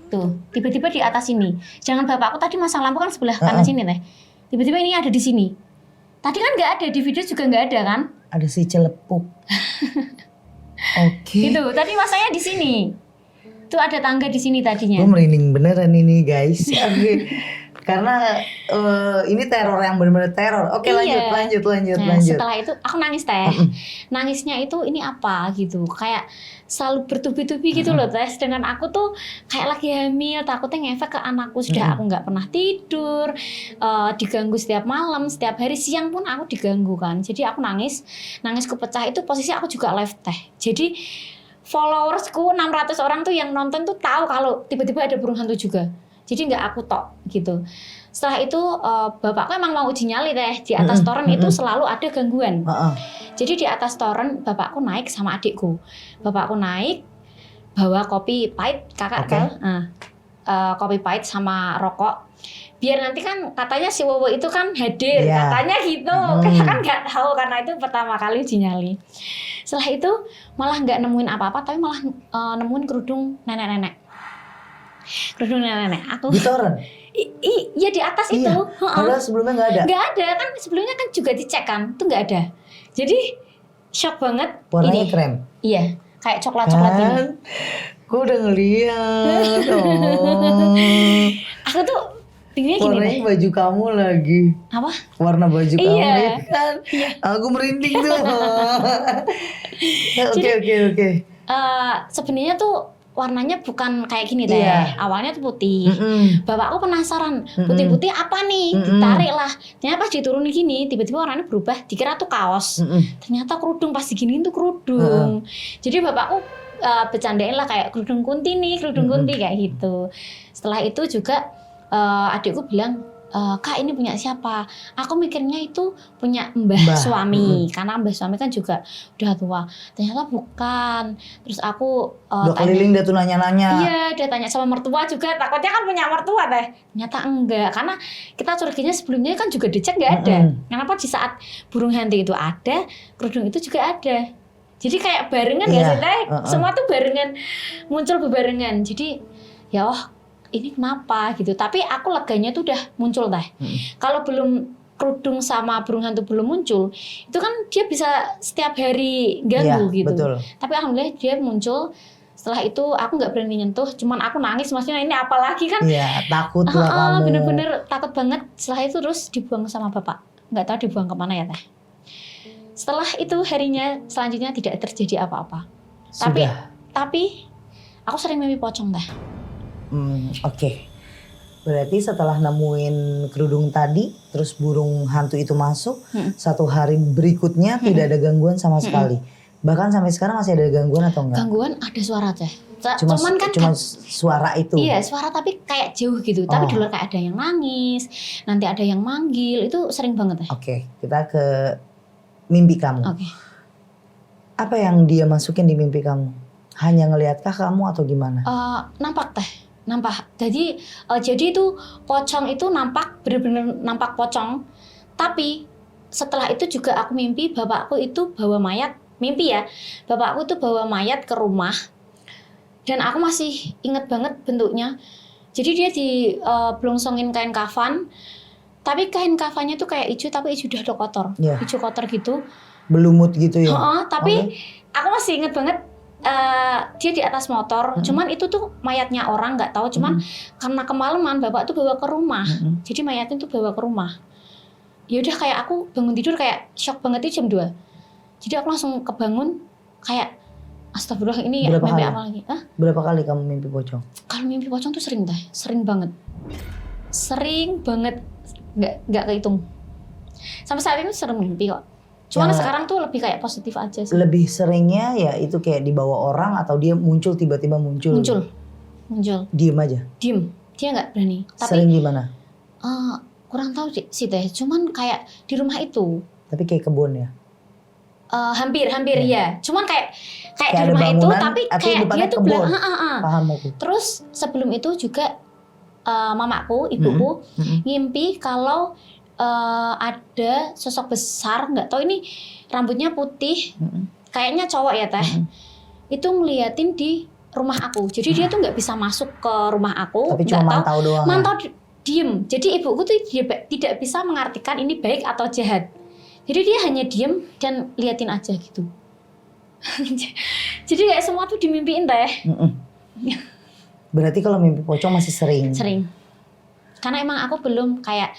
Tuh, tiba-tiba di atas sini. Jangan bapakku tadi masang lampu kan sebelah kanan sini teh. Tiba-tiba ini ada di sini. Tadi kan nggak ada, di video juga nggak ada kan? Ada si celepuk. Oke. Gitu, tadi masanya di sini. Tuh ada tangga di sini tadinya. Gue merinding beneran ini guys. Karena ini teror yang bener-bener teror. Oke Iya. lanjut. Nah, setelah itu aku nangis teh. Nangisnya itu ini apa gitu. Kayak selalu bertubi-tubi gitu loh teh. Sedangkan aku tuh kayak lagi hamil, takutnya ngefek ke anakku. Sudah aku nggak pernah tidur, diganggu setiap malam, setiap hari siang pun aku diganggu kan. Jadi aku nangisku pecah itu posisi aku juga live teh. Jadi followersku 600 orang tuh yang nonton tuh tahu kalau tiba-tiba ada burung hantu juga. Jadi nggak aku tok gitu. Setelah itu bapakku emang mau uji nyali teh. Di atas toren itu selalu ada gangguan. Jadi di atas toren bapakku naik sama adikku. Bapakku naik bawa kopi pahit kakak Oke. kan. Kopi pahit sama rokok. Biar nanti kan katanya si Wowo itu kan hadir. Iya. Katanya gitu. Kita kan nggak tahu karena itu pertama kali uji nyali. Setelah itu malah nggak nemuin apa-apa. Tapi malah nemuin kerudung nenek-nenek. Kerudung nenek-nenek. Aku Di toren? iya di atas itu. Iya. Heeh. Padahal sebelumnya nggak ada. Nggak ada kan sebelumnya kan juga dicek kan itu nggak ada. Jadi shock banget. Warnanya ini. krem. Iya kayak coklat-coklat ini. Kan? Gue udah ngeliat. Aku tuh tingginya gini Warnanya deh. baju kamu lagi. Apa? Warna baju kamu Iya. ya kan? Aku merinding tuh. Oke. Sebenarnya tuh warnanya bukan kayak gini deh. Iya. Awalnya tuh putih. Bapakku penasaran putih-putih apa nih? Ditarik lah. Ternyata pas diturunin gini tiba-tiba warnanya berubah. Dikira tuh kaos. Ternyata kerudung pas diginiin tuh kerudung. Jadi bapakku bercandain lah kayak kerudung kunti nih, kerudung kunti kayak gitu. Setelah itu juga adikku bilang, Kak ini punya siapa? Aku mikirnya itu punya mbah suami, karena mbah suami kan juga udah tua. Ternyata bukan. Terus aku Udah tanya, keliling dia tuh nanya-nanya. iya dia tanya sama mertua juga. Takutnya kan punya mertua deh. Ternyata enggak, karena kita curiganya sebelumnya kan juga dicek nggak ada. Kenapa di saat burung hantu itu ada, kerudung itu juga ada. Jadi kayak barengan nggak Iya, sih teh? Semua tuh barengan, muncul bebarengan. Jadi ya ini kenapa gitu. Tapi aku leganya tuh udah muncul teh. Kalau belum kerudung sama burung hantu belum muncul, itu kan dia bisa setiap hari ganggu Iya, gitu. betul. Tapi alhamdulillah dia muncul. Setelah itu aku nggak berani nyentuh, cuman aku nangis. Maksudnya ini apalagi kan? Iya, takut lah kamu. Bener-bener takut banget. Setelah itu terus dibuang sama bapak. Nggak tahu dibuang kemana ya teh. Setelah itu harinya selanjutnya tidak terjadi apa-apa. Sudah. Tapi aku sering mimpi pocong teh. Oke. Berarti setelah nemuin kerudung tadi, terus burung hantu itu masuk, satu hari berikutnya tidak ada gangguan sama sekali. Bahkan sampai sekarang masih ada gangguan atau enggak? Gangguan ada suara teh. Cuman kan suara itu. iya suara tapi kayak jauh gitu. Tapi di luar kayak ada yang nangis, nanti ada yang manggil, itu sering banget teh. Oke, kita ke mimpi kamu. Oke. Apa yang dia masukin di mimpi kamu? Hanya ngeliatkah kamu atau gimana? Nampak teh, nampak. Jadi itu pocong itu nampak bener-bener nampak pocong. Tapi setelah itu juga aku mimpi bapakku itu bawa mayat. Mimpi ya, bapakku tuh bawa mayat ke rumah. Dan aku masih inget banget bentuknya. Jadi dia blongsongin kain kafan, tapi kain kafannya tuh kayak hijau tapi hijau udah kotor, Iya. hijau kotor gitu. Belumut gitu ya. Heeh, tapi Oke. aku masih inget banget dia di atas motor. Cuman itu tuh mayatnya orang, nggak tahu. Cuman karena kemalaman bapak tuh bawa ke rumah. Jadi mayatnya tuh bawa ke rumah. Ya udah kayak aku bangun tidur kayak shock banget itu jam 2. Jadi aku langsung kebangun kayak astagfirullah ini Berapa mimpi kali? apa lagi? Berapa kali kamu mimpi pocong? Kalau mimpi pocong tuh sering teh, sering banget, nggak kehitung. Sampai saat ini sering mimpi kok. Cuman Ya. sekarang tuh lebih kayak positif aja sih. Lebih seringnya ya itu kayak dibawa orang atau dia muncul tiba-tiba muncul. Muncul, Diem aja. diem, dia nggak berani. Tapi Sering di mana? kurang tahu sih teh. Cuman kayak di rumah itu Tapi kayak kebun ya. hampir ya. Cuman kayak Kayak di ada rumah itu, bangunan, tapi tapi kayak depannya dia tuh kebun. Paham aku. Terus sebelum itu juga mamaku, ibuku ngimpi kalau ada sosok besar, nggak tahu ini rambutnya putih, kayaknya cowok ya teh. Itu ngeliatin di rumah aku. Jadi dia tuh nggak bisa masuk ke rumah aku. Tapi nggak cuma tahu. mantau doang. Mantau diem. Jadi ibuku tuh tidak bisa mengartikan ini baik atau jahat. Jadi dia hanya diem dan liatin aja gitu. Jadi kayak semua tuh dimimpiin teh. Berarti kalau mimpi pocong masih sering. Sering. Karena emang aku belum kayak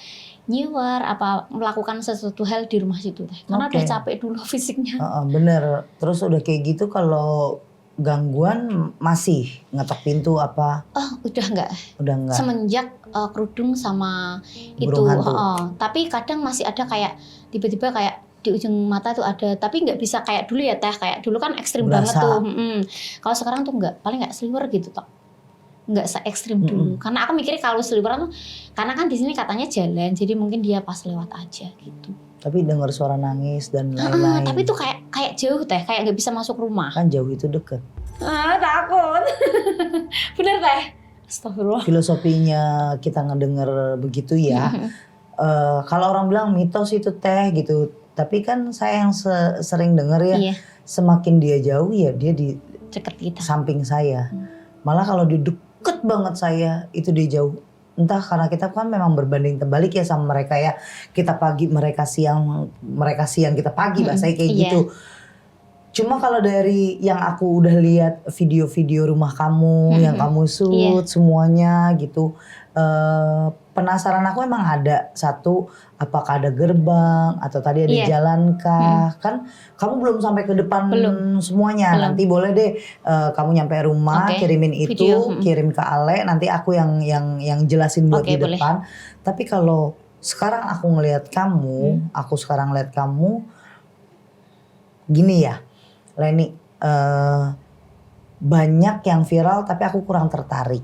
nyewer apa melakukan sesuatu hal di rumah situ teh. Karena Oke. udah capek dulu fisiknya. Bener. Terus udah kayak gitu kalau gangguan masih ngetok pintu apa? Oh, udah enggak. Udah enggak? Semenjak kerudung sama itu. Burung hantu. Tapi kadang masih ada kayak tiba-tiba kayak di ujung mata tuh ada, tapi nggak bisa kayak dulu ya teh. Kayak dulu kan ekstrim banget Berasa. tuh. Kalau sekarang tuh nggak, paling nggak sliwer gitu toh. Nggak se-ekstrim dulu. Karena aku mikirnya kalau sliweran tuh, karena kan di sini katanya jalan, jadi mungkin dia pas lewat aja gitu. Tapi dengar suara nangis dan lain-lain. Tapi tuh kayak jauh teh, kayak nggak bisa masuk rumah. Kan jauh itu deket. Takut. Bener teh. Astagfirullah. Filosofinya kita ngedenger begitu ya. Kalau orang bilang mitos itu teh gitu. Tapi kan saya yang sering denger ya. Iya, Semakin dia jauh ya dia di deket kita. samping saya. Malah kalau dia deket banget saya itu dia jauh. Entah karena kita kan memang berbanding terbalik ya sama mereka ya. Kita pagi, mereka siang kita pagi, bahasanya kayak Iya. gitu. Cuma kalau dari yang aku udah lihat video-video rumah kamu yang kamu shoot semuanya gitu. Penasaran aku emang ada satu, apakah ada gerbang atau tadi ada Iya. jalan kah? Kan kamu belum sampai ke depan semuanya. Belum. Nanti boleh deh kamu nyampe rumah Oke. kirimin itu, Video. kirim ke Ale, nanti aku yang jelasin buat Oke, di boleh. depan. Tapi kalau sekarang aku ngelihat kamu, gini ya, Leni, banyak yang viral tapi aku kurang tertarik.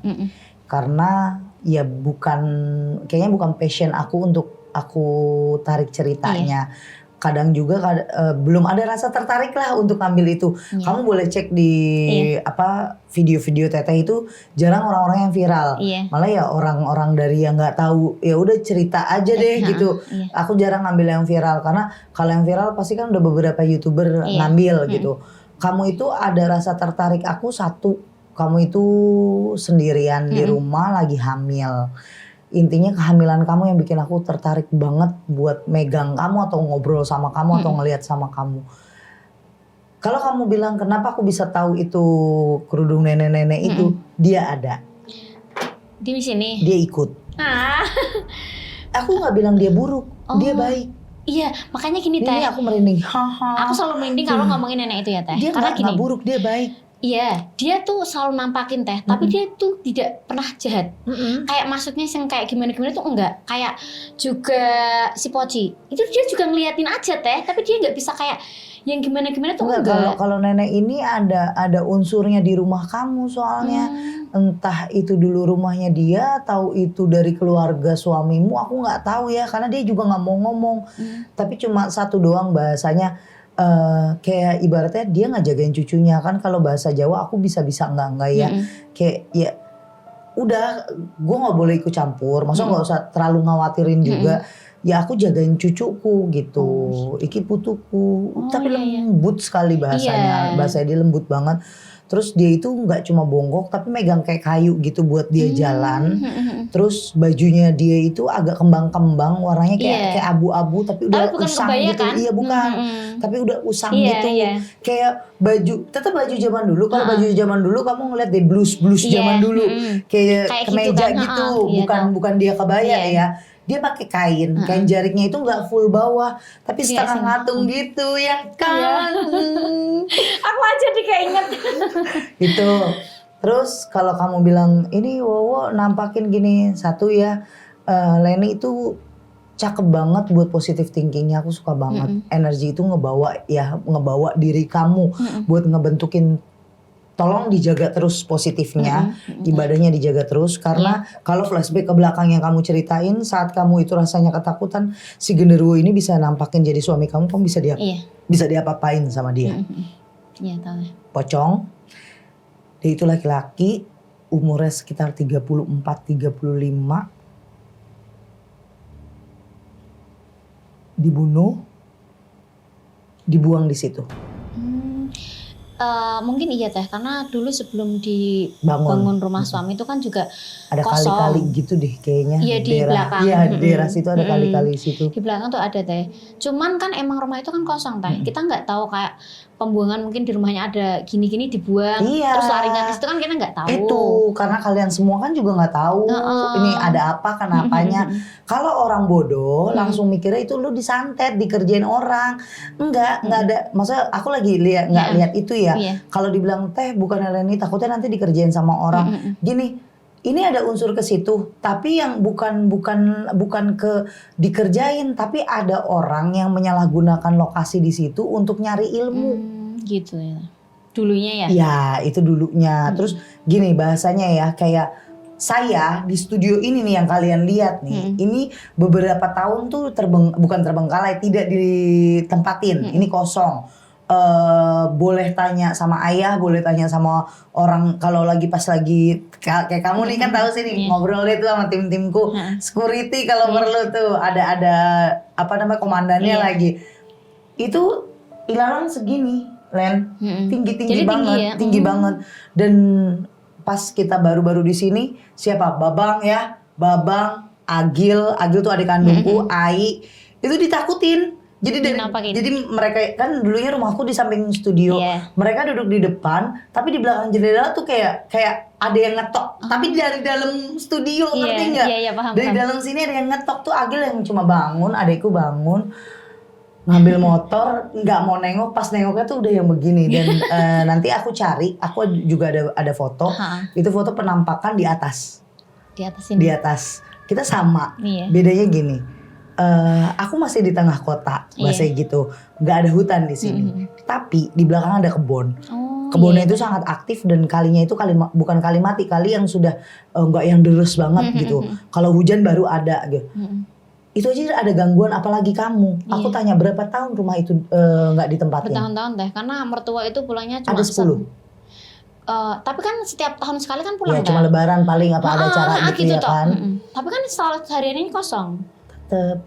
Karena ya kayaknya bukan passion aku untuk aku tarik ceritanya. Kadang juga belum ada rasa tertarik lah untuk ngambil itu. Iya. Kamu boleh cek di video-video Teteh itu jarang orang-orang yang viral. Iya. Malah ya orang-orang dari yang nggak tahu ya udah cerita aja deh gitu. Iya. Aku jarang ngambil yang viral karena kalau yang viral pasti kan udah beberapa YouTuber Iya. ngambil gitu. Kamu itu ada rasa tertarik aku satu. Kamu itu sendirian di rumah lagi hamil. Intinya kehamilan kamu yang bikin aku tertarik banget buat megang kamu atau ngobrol sama kamu atau ngelihat sama kamu. Kalau kamu bilang kenapa aku bisa tahu itu kerudung nenek-nenek itu, dia ada, Di sini. dia ikut. Aku nggak bilang dia buruk, dia baik. Iya, makanya gini teh. Ini aku merinding. Haha. Aku selalu merinding kalau ngomongin nenek itu ya teh. Dia Karena gini. nggak buruk, dia baik. Iya, dia tuh selalu nampakin teh, tapi dia tuh tidak pernah jahat. Kayak maksudnya yang kayak gimana-gimana tuh enggak. Kayak juga si Poci, itu dia juga ngeliatin aja teh, tapi dia nggak bisa kayak yang gimana-gimana tuh enggak. Kalau nenek ini ada unsurnya di rumah kamu soalnya. Entah itu dulu rumahnya dia atau itu dari keluarga suamimu, aku nggak tahu ya karena dia juga nggak mau ngomong. Tapi cuma satu doang bahasanya. Kayak ibaratnya dia nggak jagain cucunya kan, kalau bahasa Jawa aku bisa enggak ya. Kayak ya udah gue nggak boleh ikut campur, maksudnya nggak usah terlalu ngawatirin juga. Ya aku jagain cucuku gitu, iki putuku. Tapi lembut sekali bahasanya, bahasa dia lembut banget. Terus dia itu nggak cuma bongkok tapi megang kayak kayu gitu buat dia jalan. Terus bajunya dia itu agak kembang-kembang, warnanya kayak Iya. kayak abu-abu tapi udah bukan usang kebaya gitu. kan? Iya bukan. Tapi udah usang gitu. Kayak baju, tetap baju zaman dulu. Kalau baju zaman dulu kamu ngeliat deh blues Iya, zaman dulu. Kayak Kayak gitu kemeja kan, gitu, iya, bukan dia kebaya Iya. ya. Dia pakai kain jariknya itu nggak full bawah, tapi Iya, setengah sini. ngatung gitu ya kan. Aku aja nih kayak inget. Itu. Terus kalau kamu bilang ini Wowo nampakin gini, satu ya, Leni itu cakep banget buat positive thinkingnya, aku suka banget. Energi itu ngebawa diri kamu buat ngebentukin. Tolong dijaga terus positifnya, ibadahnya dijaga terus. Karena kalau flashback ke belakang yang kamu ceritain, saat kamu itu rasanya ketakutan, si genderuwo ini bisa nampakin jadi suami kamu bisa bisa diapa-apain sama dia. Iya tahu. Pocong, dia itu laki-laki, umurnya sekitar 34-35, dibunuh, dibuang di situ. Mungkin iya teh, karena dulu sebelum dibangun rumah suami itu kan juga ada kosong. kali-kali gitu deh kayaknya. Iya di belakang. Iya di daerah situ ada kali-kali situ. Di belakang tuh ada teh. Cuman kan emang rumah itu kan kosong teh. Kita nggak tahu kayak pembuangan mungkin di rumahnya ada gini-gini dibuang. Iya. Terus larinya ke situ kan kita nggak tahu. Itu karena kalian semua kan juga nggak tahu ini ada apa kenapanya. Kalau orang bodoh langsung mikirnya itu lu disantet, dikerjain orang. Enggak ada. Maksudnya aku lagi nggak lihat itu ya. Iya. Kalau dibilang teh bukan Leni takutnya nanti dikerjain sama orang. Gini, ini ada unsur ke situ, tapi yang bukan ke dikerjain, tapi ada orang yang menyalahgunakan lokasi di situ untuk nyari ilmu. Gitu ya. Dulunya ya. Ya, itu dulunya. Terus gini bahasanya ya, kayak saya di studio ini nih yang kalian lihat nih, ini beberapa tahun tuh bukan terbengkalai, tidak ditempatin, ini kosong. Boleh tanya sama ayah, boleh tanya sama orang kalau pas lagi kayak kamu nih kan tahu sih nih ngobrol deh tuh sama tim-timku, security kalau perlu tuh ada apa namanya komandannya lagi. Itu ilalang segini, Len, tinggi banget, tinggi banget. Dan pas kita baru-baru di sini siapa? Babang, Agil tuh adik kandungku, Ai, itu ditakutin. Jadi mereka kan dulunya rumahku di samping studio. Mereka duduk di depan, tapi di belakang jendela tuh kayak ada yang ngetok. Tapi dari dalam studio, ngerti nggak? Dari dalam sini ada yang ngetok tuh. Agil yang cuma bangun, adekku bangun, ngambil motor, nggak mau nengok. Pas nengoknya tuh udah yang begini. Dan nanti aku cari, aku juga ada foto. Itu foto penampakan di atas. Di atas ini. Di atas. Kita sama. Bedanya gini. Aku masih di tengah kota, bahasanya gitu, nggak ada hutan di sini. Tapi di belakang ada kebun. Kebunnya itu sangat aktif dan kalinya itu bukan kali mati, kali yang sudah nggak yang deres banget gitu. Kalau hujan baru ada gitu. Itu aja ada gangguan, apalagi kamu. Aku tanya berapa tahun rumah itu nggak ditempatin? Bertahun-tahun teh, karena mertua itu pulangnya cuma ada 10. Tapi kan setiap tahun sekali kan pulang. Ya cuma lebaran paling apa ada acara gitu ya kan. Tapi kan seharian ini kosong. Tetap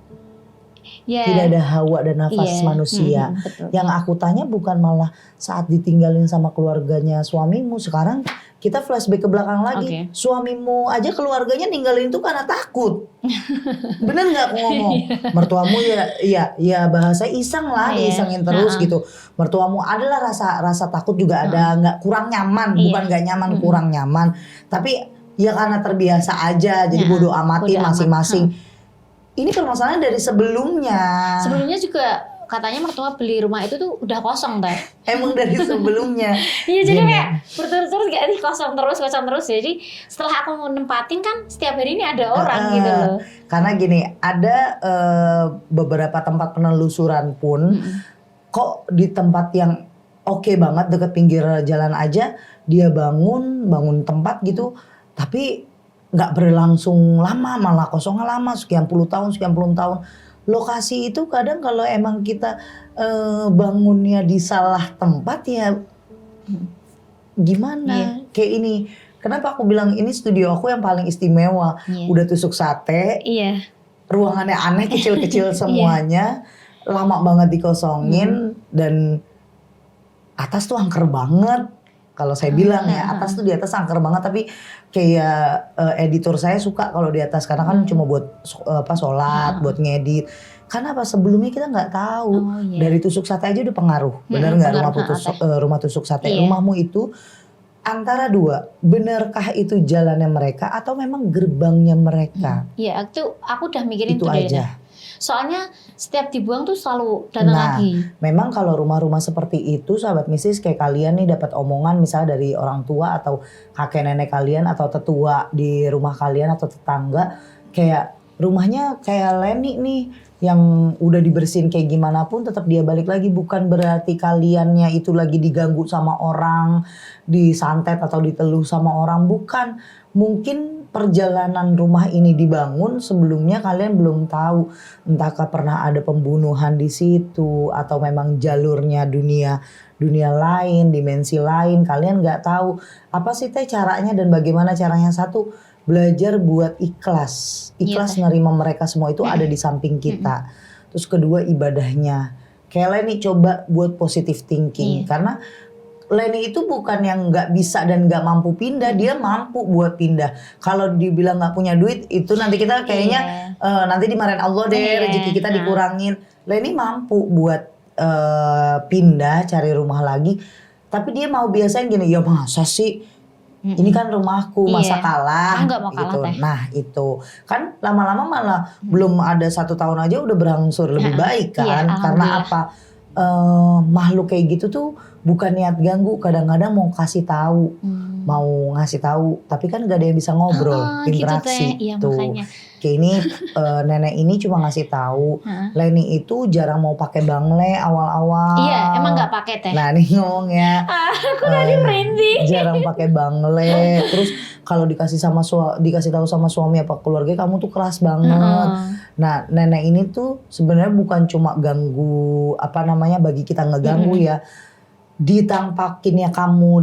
tidak ada hawa dan nafas manusia. Yang aku tanya bukan malah saat ditinggalin sama keluarganya suamimu. Sekarang kita flashback ke belakang lagi. Suamimu aja keluarganya ninggalin itu karena takut. Bener nggak aku ngomong? Mertuamu ya bahasa iseng lah, diisengin terus gitu. Mertuamu adalah rasa takut juga ada, nggak kurang nyaman, bukan nggak nyaman, kurang nyaman. Tapi ya karena terbiasa aja, jadi bodo amatin masing-masing. Ini permasalahan dari sebelumnya. Sebelumnya juga katanya mertua beli rumah itu tuh udah kosong teh. Emang dari sebelumnya. Iya jadi kayak berturut-turut gak sih kosong terus. Jadi setelah aku mau nempatin kan setiap hari ini ada orang gitu loh. Karena gini, ada beberapa tempat penelusuran pun kok di tempat yang oke banget deket pinggir jalan aja dia bangun tempat gitu, tapi nggak berlangsung lama, malah kosongnya lama, sekian puluh tahun. Lokasi itu kadang kalau emang kita bangunnya di salah tempat ya gimana? Kayak ini, kenapa aku bilang ini studio aku yang paling istimewa. Udah tusuk sate, ruangannya aneh, kecil-kecil semuanya, lama banget dikosongin, dan atas tuh angker banget. Kalau saya bilang ya atas tuh di atas angker banget, tapi kayak editor saya suka kalau di atas karena kan cuma buat sholat, buat ngedit. Karena apa sebelumnya kita nggak tahu dari tusuk sate aja udah pengaruh, bener nggak rumah tusuk sate? Rumahmu itu antara dua, benarkah itu jalannya mereka atau memang gerbangnya mereka? Iya, itu aku udah mikirin Itu tuh dari aja. Soalnya setiap dibuang tuh selalu datang lagi. Memang kalau rumah-rumah seperti itu, sahabat mistis kayak kalian nih dapat omongan misalnya dari orang tua atau kakek nenek kalian atau tetua di rumah kalian atau tetangga, kayak rumahnya kayak Leni nih yang udah dibersihin kayak gimana pun tetap dia balik lagi, bukan berarti kaliannya itu lagi diganggu sama orang, disantet atau diteluh sama orang, bukan. Mungkin perjalanan rumah ini dibangun sebelumnya kalian belum tahu, entahkah pernah ada pembunuhan di situ atau memang jalurnya dunia lain, dimensi lain, kalian nggak tahu. Apa sih teh caranya dan bagaimana caranya? Satu, belajar buat ikhlas nerima mereka semua itu ada di samping kita. Terus kedua, ibadahnya. Kayak Leni coba buat positive thinking, karena Leni itu bukan yang nggak bisa dan nggak mampu pindah, dia mampu buat pindah. Kalau dibilang nggak punya duit itu nanti kita kayaknya nanti dimarahin Allah deh, rezeki kita dikurangin. Leni mampu buat pindah cari rumah lagi, tapi dia mau biasain gini, ya masa sih? Ini kan rumahku, masa kalah nggak mau kalah, gitu. teh. Nah itu kan lama-lama malah belum ada 1 tahun aja udah berangsur lebih baik kan. Karena apa? Makhluk kayak gitu tuh bukan niat ganggu, kadang-kadang mau kasih tahu, mau ngasih tahu, tapi kan gak ada yang bisa ngobrol, interaksi gitu, iya, tuh. makanya. Kayak ini nenek ini cuma ngasih tahu, Leni itu jarang mau pakai bangle awal-awal. Iya, emang nggak pakai teh. Nah nih ngomongnya, Aku tadi merinding. jarang pakai bangle. Terus kalau dikasih tahu sama suami apa keluarga, kamu tuh keras banget. Nah nenek ini tuh sebenarnya bukan cuma ganggu bagi kita ngeganggu ya. Ditampakinnya kamu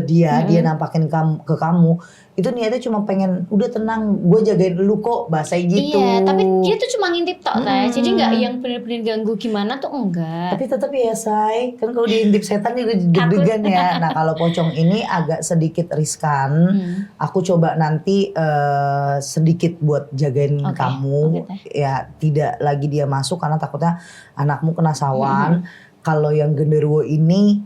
dia nampakin kamu ke kamu itu niatnya cuma pengen udah tenang, gue jagain lu kok, bahasa gitu. Iya, tapi dia tuh cuma ngintip tok teh. Jadi nggak yang bener-bener ganggu gimana tuh enggak. Tapi tetap ya say, kan kalau diintip setan juga deg-degan ya. Nah kalau pocong ini agak sedikit riskan. Aku coba nanti sedikit buat jagain kamu. Ya tidak lagi dia masuk karena takutnya anakmu kena sawan. Kalau yang genderuwo ini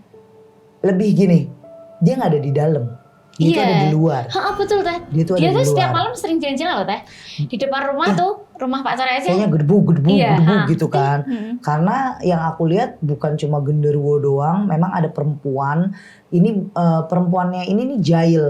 lebih gini, dia nggak ada di dalam, dia tuh ada di luar. Betul teh. Dia tuh setiap malam sering jalan-jalan loh teh. Di depan rumah tuh, rumah Pak Cara aja. Kayaknya gedebu gitu kan. Karena yang aku lihat bukan cuma genderuwo doang, memang ada perempuan. Ini perempuannya ini nih jahil.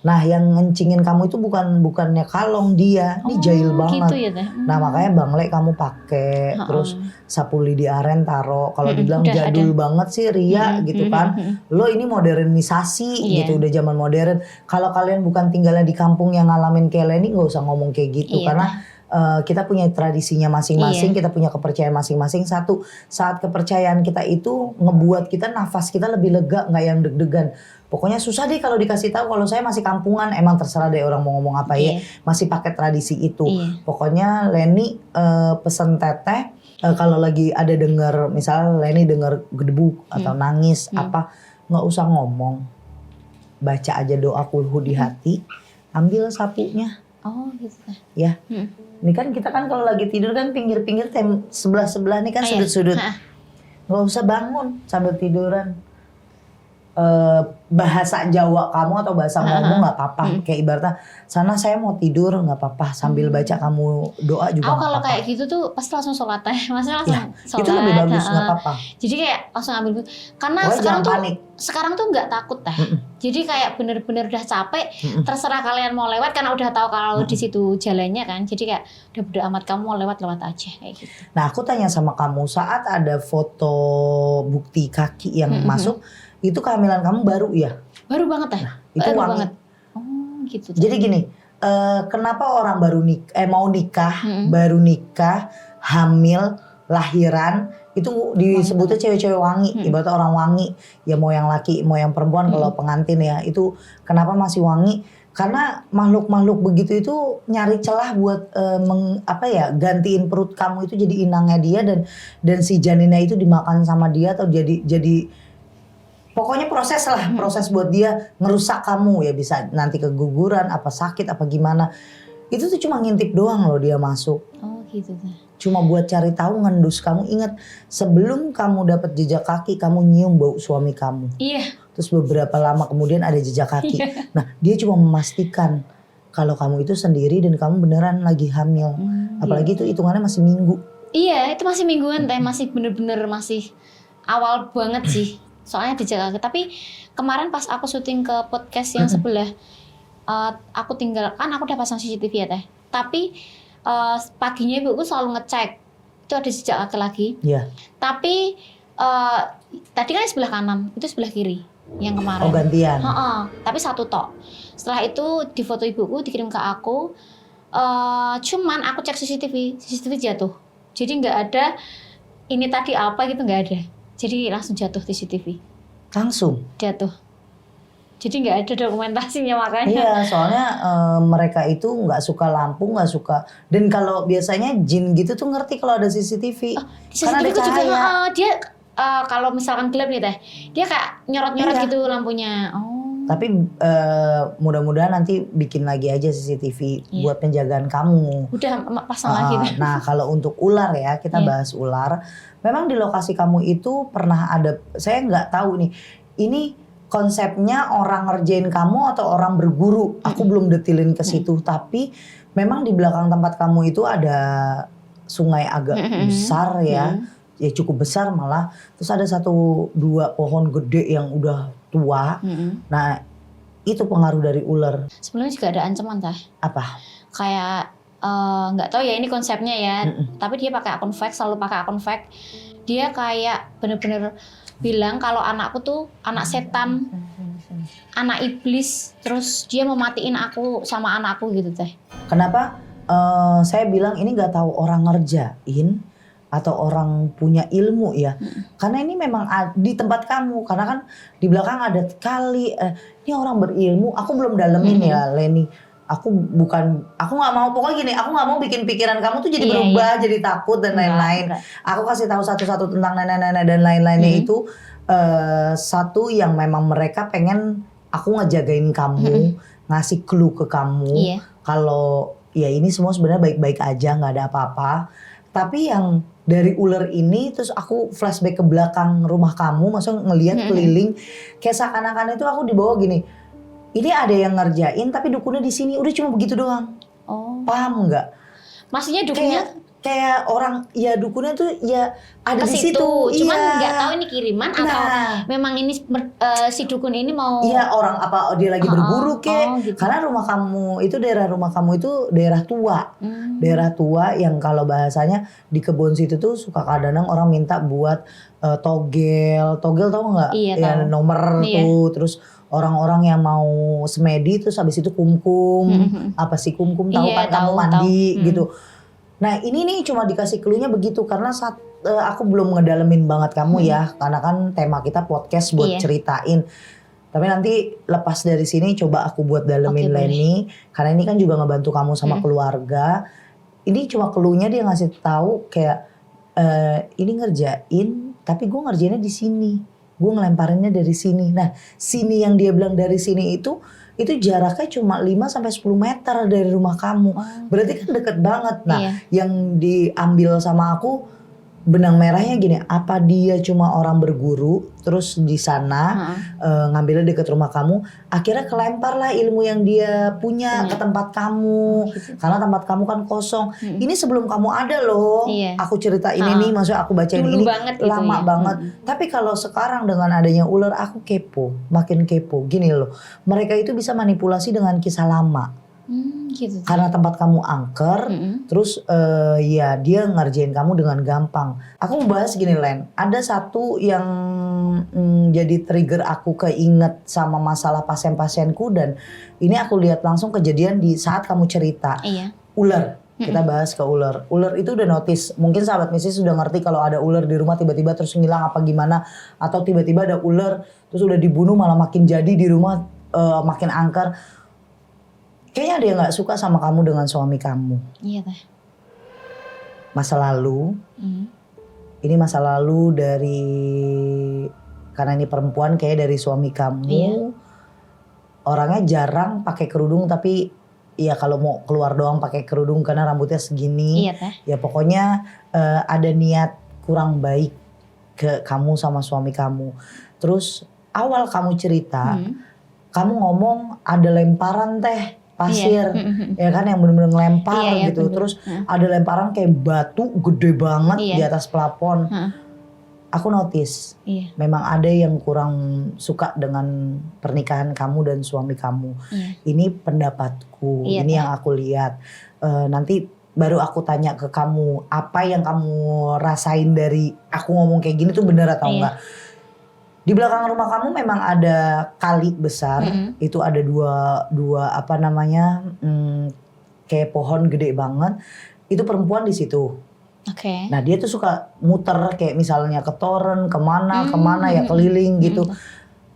Nah yang ngencingin kamu itu bukannya kalong dia, ini jahil banget. Gitu ya, teh. Nah makanya bangle kamu pakai, terus sapu lidi aren taro. Kalau dibilang jadul banget sih Ria gitu kan. Lo ini modernisasi gitu, udah zaman modern. Kalau kalian bukan tinggalnya di kampung yang ngalamin kayak Leni, nggak usah ngomong kayak gitu karena kita punya tradisinya masing-masing, kita punya kepercayaan masing-masing. Satu, saat kepercayaan kita itu ngebuat kita nafas kita lebih lega, nggak yang deg-degan. Pokoknya susah deh kalau dikasih tahu. Kalau saya masih kampungan, emang terserah deh orang mau ngomong apa ya. Masih pakai tradisi itu. Pokoknya Leni pesen teteh kalau lagi ada denger, misalnya Leni denger gedebuk atau nangis apa, nggak usah ngomong, baca aja doa kulhu di hati, ambil sapunya. Oh gitu. Ya, ini kan kita kan kalau lagi tidur kan pinggir-pinggir sebelah-sebelah nih kan sudut-sudut. Nggak usah bangun sambil tiduran. Bahasa Jawa kamu atau bahasa ngomong nggak apa-apa. Kayak ibaratnya sana saya mau tidur nggak apa-apa sambil baca kamu doa juga. Kalau kayak gitu tuh pasti langsung sholat teh. Maksudnya langsung sholat. Itu lebih bagus nggak apa-apa. Jadi kayak langsung ambil karena sekarang tuh nggak takut teh. Jadi kayak bener-bener udah capek. Terserah kalian mau lewat karena udah tahu kalau di situ jalannya kan. Jadi kayak udah bodo amat, kamu mau lewat aja kayak gitu. Nah aku tanya sama kamu, saat ada foto bukti kaki yang masuk, itu kehamilan kamu baru ya? Baru banget teh. Itu baru wangi. banget. Oh gitu. Jadi gini, kenapa orang mau nikah, baru nikah, hamil, lahiran, itu disebutnya cewek-cewek wangi, ibaratnya orang wangi. Ya mau yang laki, mau yang perempuan kalau pengantin ya, itu kenapa masih wangi? Karena makhluk-makhluk begitu itu nyari celah buat gantiin perut kamu itu jadi inangnya dia, dan si janinnya itu dimakan sama dia atau jadi pokoknya proses lah, proses buat dia ngerusak kamu ya, bisa nanti keguguran, apa sakit, apa gimana. Itu tuh cuma ngintip doang loh dia masuk. Oh gitu teh. Cuma buat cari tahu, ngendus kamu. Ingat, sebelum kamu dapat jejak kaki, kamu nyium bau suami kamu. Iya. Terus beberapa lama kemudian ada jejak kaki. Nah, dia cuma memastikan kalau kamu itu sendiri dan kamu beneran lagi hamil. Apalagi itu hitungannya masih minggu. Iya, itu masih mingguan teh, masih bener-bener masih awal banget sih. Soalnya dijaga. Tapi kemarin pas aku syuting ke podcast yang sebelah, aku tinggal, kan aku udah pasang CCTV ya teh. Tapi paginya ibuku selalu ngecek itu ada jejak kaki lagi. Iya. Tapi tadi kan sebelah kanan, itu sebelah kiri yang kemarin. Oh gantian. Tapi satu tok. Setelah itu di foto ibuku dikirim ke aku. Cuman aku cek CCTV jatuh. Jadi nggak ada ini tadi apa gitu, nggak ada. Jadi langsung jatuh CCTV. Langsung? Jatuh. Jadi nggak ada dokumentasinya makanya. Iya, soalnya mereka itu nggak suka lampu, nggak suka. Dan kalau biasanya jin gitu tuh ngerti kalau ada CCTV. Karena ada CCTV juga cahaya. dia kalau misalkan gelap nih teh, dia kayak nyorot-nyorot Iya. gitu lampunya. Oh. Tapi mudah-mudahan nanti bikin lagi aja CCTV buat penjagaan kamu. Udah pasang lagi deh. Nah kalau untuk ular ya, kita bahas ular. Memang di lokasi kamu itu pernah ada, saya nggak tahu nih, ini konsepnya orang ngerjain kamu atau orang berguru. Aku belum detilin ke situ, tapi memang di belakang tempat kamu itu ada sungai agak besar ya. Ya cukup besar malah. Terus ada 1-2 pohon gede yang udah tua. Nah itu pengaruh dari ular. Sebenarnya juga ada ancaman teh. Apa? Kayak nggak tahu ya ini konsepnya ya. Tapi dia pakai akun fake, selalu pakai akun fake. Dia kayak bener-bener bilang kalau anakku tuh anak setan, anak iblis. Terus dia mau matiin aku sama anakku gitu teh. Kenapa? Saya bilang ini nggak tahu orang ngerjain atau orang punya ilmu ya. Karena ini memang di tempat kamu. Karena kan di belakang ada kali. Ini orang berilmu. Aku belum dalemin ya Leni. Aku nggak mau, pokoknya gini, aku nggak mau bikin pikiran kamu tuh jadi berubah, jadi takut dan lain-lain. Aku kasih tahu satu-satu tentang nenek-nenek dan lain-lainnya itu. Satu yang memang mereka pengen aku ngejagain kamu, ngasih clue ke kamu. Kalau ya ini semua sebenarnya baik-baik aja, nggak ada apa-apa. Tapi yang dari ular ini, terus aku flashback ke belakang rumah kamu, maksudnya ngelihat keliling, kayak seakan-akan itu aku dibawa gini. Ini ada yang ngerjain, tapi dukunnya di sini, udah cuma begitu doang. Oh. Paham nggak? Maksudnya dukunnya Kayak orang, ya dukunnya tuh ya ada di situ. Cuman iya. nggak tahu ini kiriman atau memang ini si dukun ini mau. Iya orang apa dia lagi berburu kek. Gitu. Karena rumah kamu itu daerah daerah tua. Daerah tua yang kalau bahasanya di kebun situ tuh suka kadang orang minta buat togel tahu nggak? Iya, Ya tahu. nomor tuh, terus orang-orang yang mau semedi terus habis itu kumkum. Apa sih kumkum tahu kan kamu mandi gitu. Nah ini nih cuma dikasih clue-nya begitu karena aku belum ngedalemin banget kamu ya, karena kan tema kita podcast buat ceritain. Tapi nanti lepas dari sini coba aku buat dalemin Leni, karena ini kan juga ngebantu kamu sama keluarga. Ini cuma clue-nya dia ngasih tahu kayak ini ngerjain, tapi gue ngerjainnya di sini, gue ngelemparinnya dari sini. Nah sini yang dia bilang dari sini itu jaraknya cuma 5-10 meter dari rumah kamu. Berarti kan deket banget. Nah yang diambil sama aku benang merahnya gini, apa dia cuma orang berguru terus di sana ngambilnya deket rumah kamu, akhirnya kelempar lah ilmu yang dia punya ke tempat kamu. Karena tempat kamu kan kosong. Ini sebelum kamu ada loh. Aku cerita ini nih, maksudnya aku bacain dulu ini banget gitu lama banget. Tapi kalau sekarang dengan adanya ular aku kepo, makin kepo. Gini loh, mereka itu bisa manipulasi dengan kisah lama. Gitu. Karena tempat kamu angker, terus ya dia ngerjain kamu dengan gampang. Aku mau bahas gini Len, ada satu yang jadi trigger aku keinget sama masalah pasien-pasienku, dan ini aku lihat langsung kejadian di saat kamu cerita. Ular, kita bahas ke ular. Ular itu udah notice, mungkin sahabat misi sudah ngerti kalau ada ular di rumah tiba-tiba terus ngilang apa gimana, atau tiba-tiba ada ular terus udah dibunuh malah makin jadi di rumah makin angker. Kayaknya dia nggak suka sama kamu dengan suami kamu. Iya teh. Masa lalu, ini masa lalu dari karena ini perempuan kayak dari suami kamu. Iya. Orangnya jarang pakai kerudung, tapi ya kalau mau keluar doang pakai kerudung karena rambutnya segini. Iya teh. Ya pokoknya ada niat kurang baik ke kamu sama suami kamu. Terus awal kamu cerita, kamu ngomong ada lemparan teh pasir, ya kan, yang bener-bener ngelempar Iya, gitu. bener. Terus ada lemparan kayak batu gede banget di atas plafon. Aku notice Iya. memang ada yang kurang suka dengan pernikahan kamu dan suami kamu. Iya. Ini pendapatku, Iya, ini Teh. yang aku lihat. Nanti baru aku tanya ke kamu, apa yang kamu rasain dari aku ngomong kayak gini tuh bener atau Iya. enggak. Di belakang rumah kamu memang ada kali besar, itu ada dua apa namanya, kayak pohon gede banget. Itu perempuan di situ. Oke. Nah dia tuh suka muter kayak misalnya ke toren, kemana ya keliling gitu.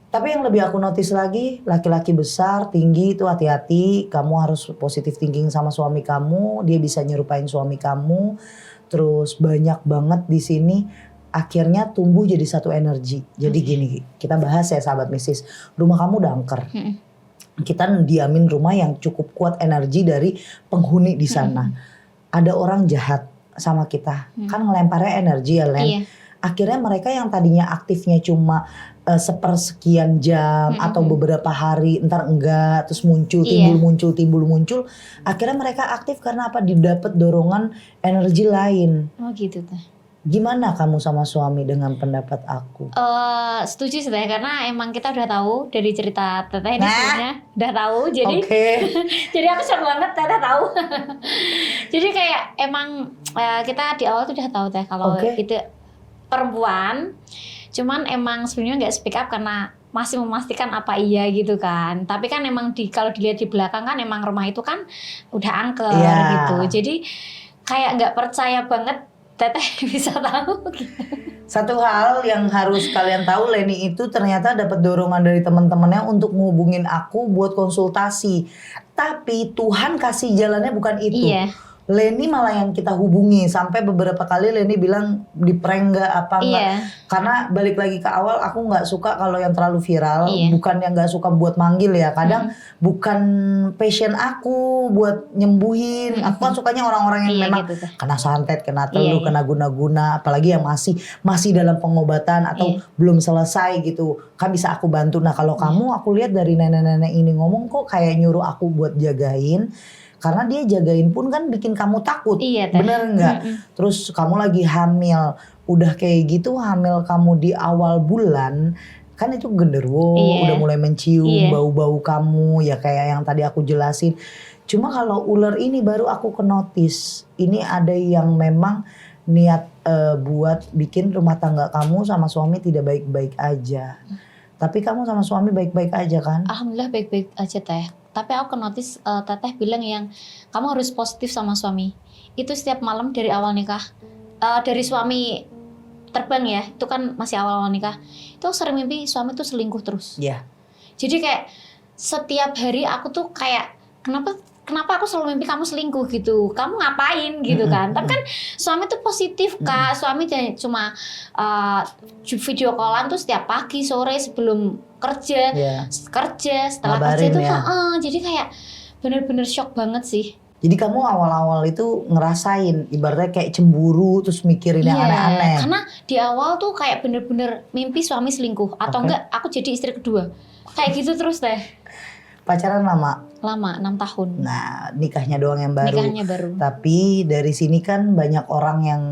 Tapi yang lebih aku notice lagi, laki-laki besar, tinggi itu hati-hati. Kamu harus positive thinking sama suami kamu. Dia bisa nyerupain suami kamu. Terus banyak banget di sini. Akhirnya tumbuh jadi satu energi. Jadi gini, kita bahas ya sahabat mistis. Rumah kamu udah angker. Kita diamin rumah yang cukup kuat energi dari penghuni di sana. Ada orang jahat sama kita, kan ngelemparnya energi ya Len. Iya. Akhirnya mereka yang tadinya aktifnya cuma sepersekian jam atau beberapa hari, ntar enggak, terus muncul, timbul muncul. Akhirnya mereka aktif karena apa? Didapat dorongan energi lain. Oh gitu teh. Gimana kamu sama suami dengan pendapat aku? Setuju sih teh, karena emang kita udah tahu dari cerita teteh ini Nah. sebenarnya udah tahu. Jadi Oke. jadi aku shock banget teteh tahu. Jadi kayak emang kita di awal tuh udah tahu teh kalau Oke. itu perempuan. Cuman emang sebenarnya nggak speak up karena masih memastikan apa iya gitu kan. Tapi kan emang kalau dilihat di belakang kan emang rumah itu kan udah angker Iya. gitu. Jadi kayak nggak percaya banget teteh bisa tahu gitu. Satu hal yang harus kalian tahu, Leni itu ternyata dapat dorongan dari teman-temannya untuk ngehubungin aku buat konsultasi. Tapi Tuhan kasih jalannya bukan itu. Iya. Leni malah yang kita hubungi, sampai beberapa kali Leni bilang di prank nggak apa enggak. Iya. Karena balik lagi ke awal, aku nggak suka kalau yang terlalu viral. Iya. Bukan yang nggak suka buat manggil ya. Kadang bukan passion aku buat nyembuhin. Aku kan sukanya orang-orang yang Iya, memang gitu tuh. kena santet, kena teluh, Iya. kena guna-guna. Apalagi yang masih dalam pengobatan atau belum selesai gitu. Kan bisa aku bantu. Nah kalau kamu, aku lihat dari nenek-nenek ini ngomong kok kayak nyuruh aku buat jagain. Karena dia jagain pun kan bikin kamu takut. Iya, Teh. Bener nggak? Terus kamu lagi hamil. Udah kayak gitu hamil kamu di awal bulan. Kan itu genderuwo. Iya. Udah mulai mencium Iya. bau-bau kamu. Ya kayak yang tadi aku jelasin. Cuma kalau ular ini baru aku ke notice. Ini ada yang memang niat buat bikin rumah tangga kamu sama suami tidak baik-baik aja. Tapi kamu sama suami baik-baik aja kan? Alhamdulillah baik-baik aja teh. Tapi aku notice teteh bilang yang kamu harus positif sama suami. Itu setiap malam dari awal nikah. Dari suami terbang ya, itu kan masih awal-awal nikah. Itu sering mimpi suami tuh selingkuh terus. Iya. Jadi kayak setiap hari aku tuh kayak kenapa aku selalu mimpi kamu selingkuh gitu. Kamu ngapain gitu kan. Tapi kan suami tuh positif Kak. Suami jangan cuma video callan tuh setiap pagi, sore sebelum kerja. Iya. Kerja, setelah Ngabarin kerja tuh ya. jadi kayak bener-bener shock banget sih. Jadi kamu awal-awal itu ngerasain ibaratnya kayak cemburu terus mikirin yang aneh-aneh. Karena di awal tuh kayak bener-bener mimpi suami selingkuh atau Oke. enggak aku jadi istri kedua. Kayak gitu terus teh. Pacaran lama. Lama 6 tahun. Nah, nikahnya doang yang baru. Nikahnya baru. Tapi dari sini kan banyak orang yang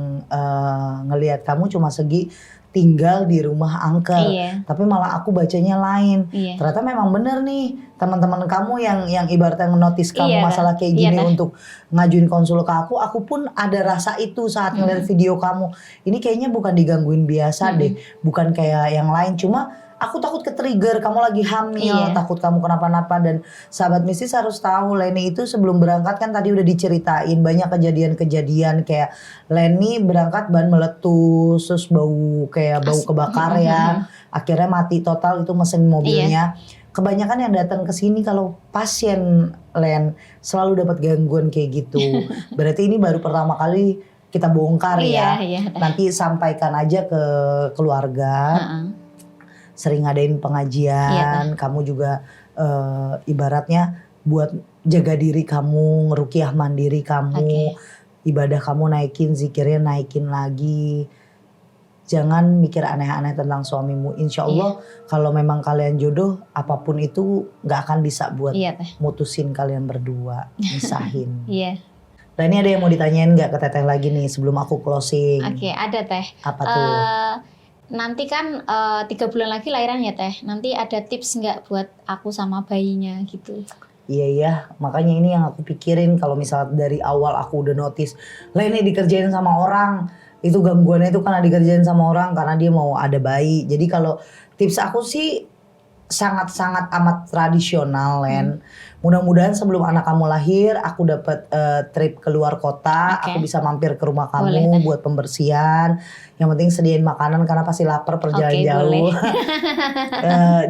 ngelihat kamu cuma segi tinggal di rumah angker. Iya. Tapi malah aku bacanya lain. Iya. Ternyata memang bener nih teman-teman kamu yang ibaratnya menotis kamu Iya, masalah kayak iya, gini Teh. untuk ngajuin konsul ke aku pun ada rasa itu saat ngeliat video kamu. Ini kayaknya bukan digangguin biasa deh, bukan kayak yang lain. Cuma aku takut ke-trigger, kamu lagi hamil, Iya. takut kamu kenapa-napa. Dan sahabat mistis harus tahu, Leni itu sebelum berangkat kan tadi udah diceritain banyak kejadian-kejadian kayak Leni berangkat ban meletus, terus bau kayak bau kebakar ya. Akhirnya mati total itu mesin mobilnya. Kebanyakan yang datang ke sini kalau pasien Len selalu dapat gangguan kayak gitu. Berarti ini baru pertama kali kita bongkar ya. Iya, Teh. Nanti sampaikan aja ke keluarga. sering ngadain pengajian, kamu juga ibaratnya buat jaga diri kamu, ngeruqyah mandiri kamu, ibadah kamu naikin, zikirnya naikin lagi. Jangan mikir aneh-aneh tentang suamimu. Insya Allah kalau memang kalian jodoh, apapun itu gak akan bisa buat mutusin kalian berdua, misahin. Nah ini ada yang mau ditanyain gak ke Teteh lagi nih sebelum aku closing? Oke, ada Teh. Apa tuh? Nanti kan 3 bulan lagi lahiran ya Teh. Nanti ada tips gak buat aku sama bayinya gitu? Iya ya, makanya ini yang aku pikirin. Kalau misalnya dari awal aku udah notice, lah ini dikerjain sama orang, itu gangguannya itu karena dikerjain sama orang karena dia mau ada bayi. Jadi kalau tips aku sih sangat-sangat amat tradisional, Len. Mudah-mudahan sebelum anak kamu lahir, aku dapat trip keluar kota, aku bisa mampir ke rumah kamu buat pembersihan. Yang penting sediain makanan karena pasti lapar perjalanan jauh.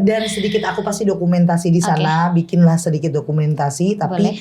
Dan sedikit aku pasti dokumentasi di sana, bikinlah sedikit dokumentasi. Tapi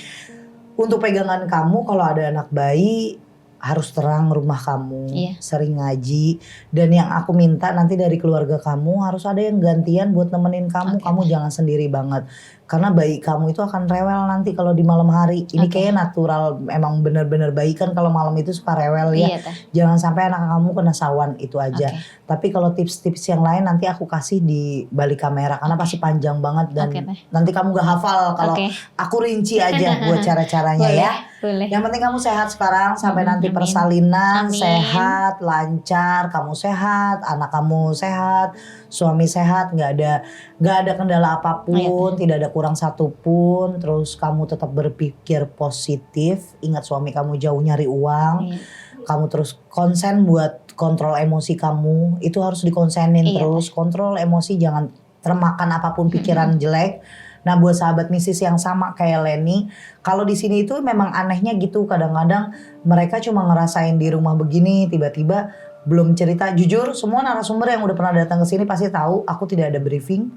untuk pegangan kamu kalau ada anak bayi, harus terang rumah kamu, sering ngaji. Dan yang aku minta nanti dari keluarga kamu harus ada yang gantian buat nemenin kamu. Kamu jangan sendiri banget. Karena bayi kamu itu akan rewel nanti kalau di malam hari. Ini kayaknya natural, emang bener-bener bayi kan kalau malam itu suka rewel ya. Jangan sampai anak kamu kena sawan, itu aja. Tapi kalau tips-tips yang lain nanti aku kasih di balik kamera. Karena pasti panjang banget dan nanti kamu gak hafal kalau aku rinci aja buat cara-caranya ya. Yang penting kamu sehat sekarang sampai nanti persalinan, sehat, lancar, kamu sehat, anak kamu sehat, suami sehat, nggak ada kendala apapun, tidak ada kurang satupun. Terus kamu tetap berpikir positif, ingat suami kamu jauh nyari uang, kamu terus konsen buat kontrol emosi kamu, itu harus dikonsenin terus, kontrol emosi, jangan termakan apapun pikiran jelek. Nah buat sahabat misis yang sama kayak Leni, kalau di sini itu memang anehnya gitu, kadang-kadang mereka cuma ngerasain di rumah begini, tiba-tiba belum cerita. Jujur semua narasumber yang udah pernah datang ke sini pasti tahu aku tidak ada briefing,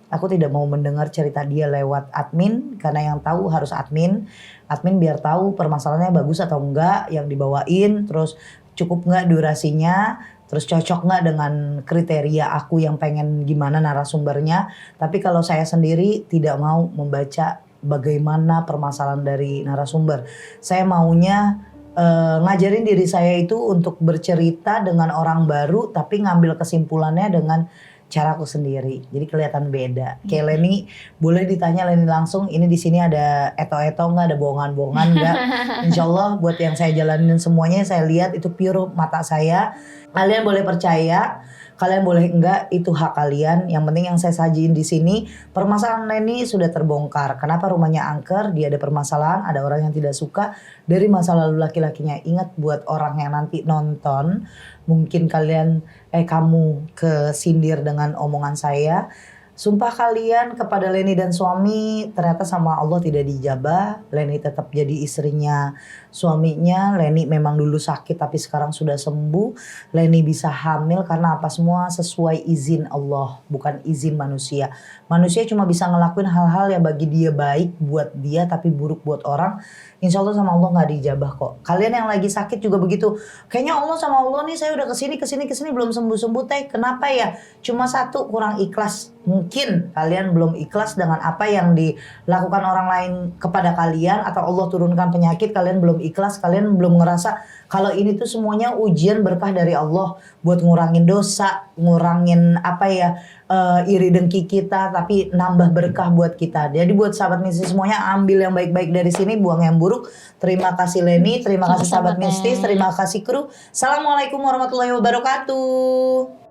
aku tidak mau mendengar cerita dia lewat admin, karena yang tahu harus admin biar tahu permasalahannya bagus atau enggak yang dibawain, terus cukup enggak durasinya, terus cocok nggak dengan kriteria aku yang pengen gimana narasumbernya. Tapi kalau saya sendiri tidak mau membaca bagaimana permasalahan dari narasumber. Saya maunya ngajarin diri saya itu untuk bercerita dengan orang baru, tapi ngambil kesimpulannya dengan caraku sendiri. Jadi kelihatan beda. Kayak Leni, boleh ditanya Leni langsung, ini di sini ada eto-eto nggak, ada bohongan-bohongan nggak? Insya Allah buat yang saya jalanin semuanya, saya lihat itu pure mata saya. Kalian boleh percaya, kalian boleh enggak, itu hak kalian. Yang penting yang saya sajiin di sini, permasalahan Leni sudah terbongkar. Kenapa rumahnya angker? Dia ada permasalahan, ada orang yang tidak suka dari masa lalu laki-lakinya. Ingat buat orang yang nanti nonton, mungkin kalian kamu kesindir dengan omongan saya. Sumpah kalian kepada Leni dan suami ternyata sama Allah tidak dijabah. Leni tetap jadi istrinya suaminya. Leni memang dulu sakit tapi sekarang sudah sembuh. Leni bisa hamil karena apa? Semua sesuai izin Allah, bukan izin manusia. Manusia cuma bisa ngelakuin hal-hal yang bagi dia baik buat dia tapi buruk buat orang. Insya Allah sama Allah gak dijabah kok. Kalian yang lagi sakit juga begitu. Kayaknya Allah sama Allah nih, saya udah kesini belum sembuh-sembuh teh. Kenapa ya? Cuma satu, kurang ikhlas. Mungkin kalian belum ikhlas dengan apa yang dilakukan orang lain kepada kalian, atau Allah turunkan penyakit, kalian belum ikhlas, kalian belum ngerasa kalau ini tuh semuanya ujian berkah dari Allah buat ngurangin dosa, ngurangin iri dengki kita, tapi nambah berkah buat kita. Jadi buat sahabat mistis semuanya, ambil yang baik-baik dari sini, buang yang buruk. Terima kasih Leni, terima kasih sahabat mistis, terima kasih kru. Assalamualaikum warahmatullahi wabarakatuh.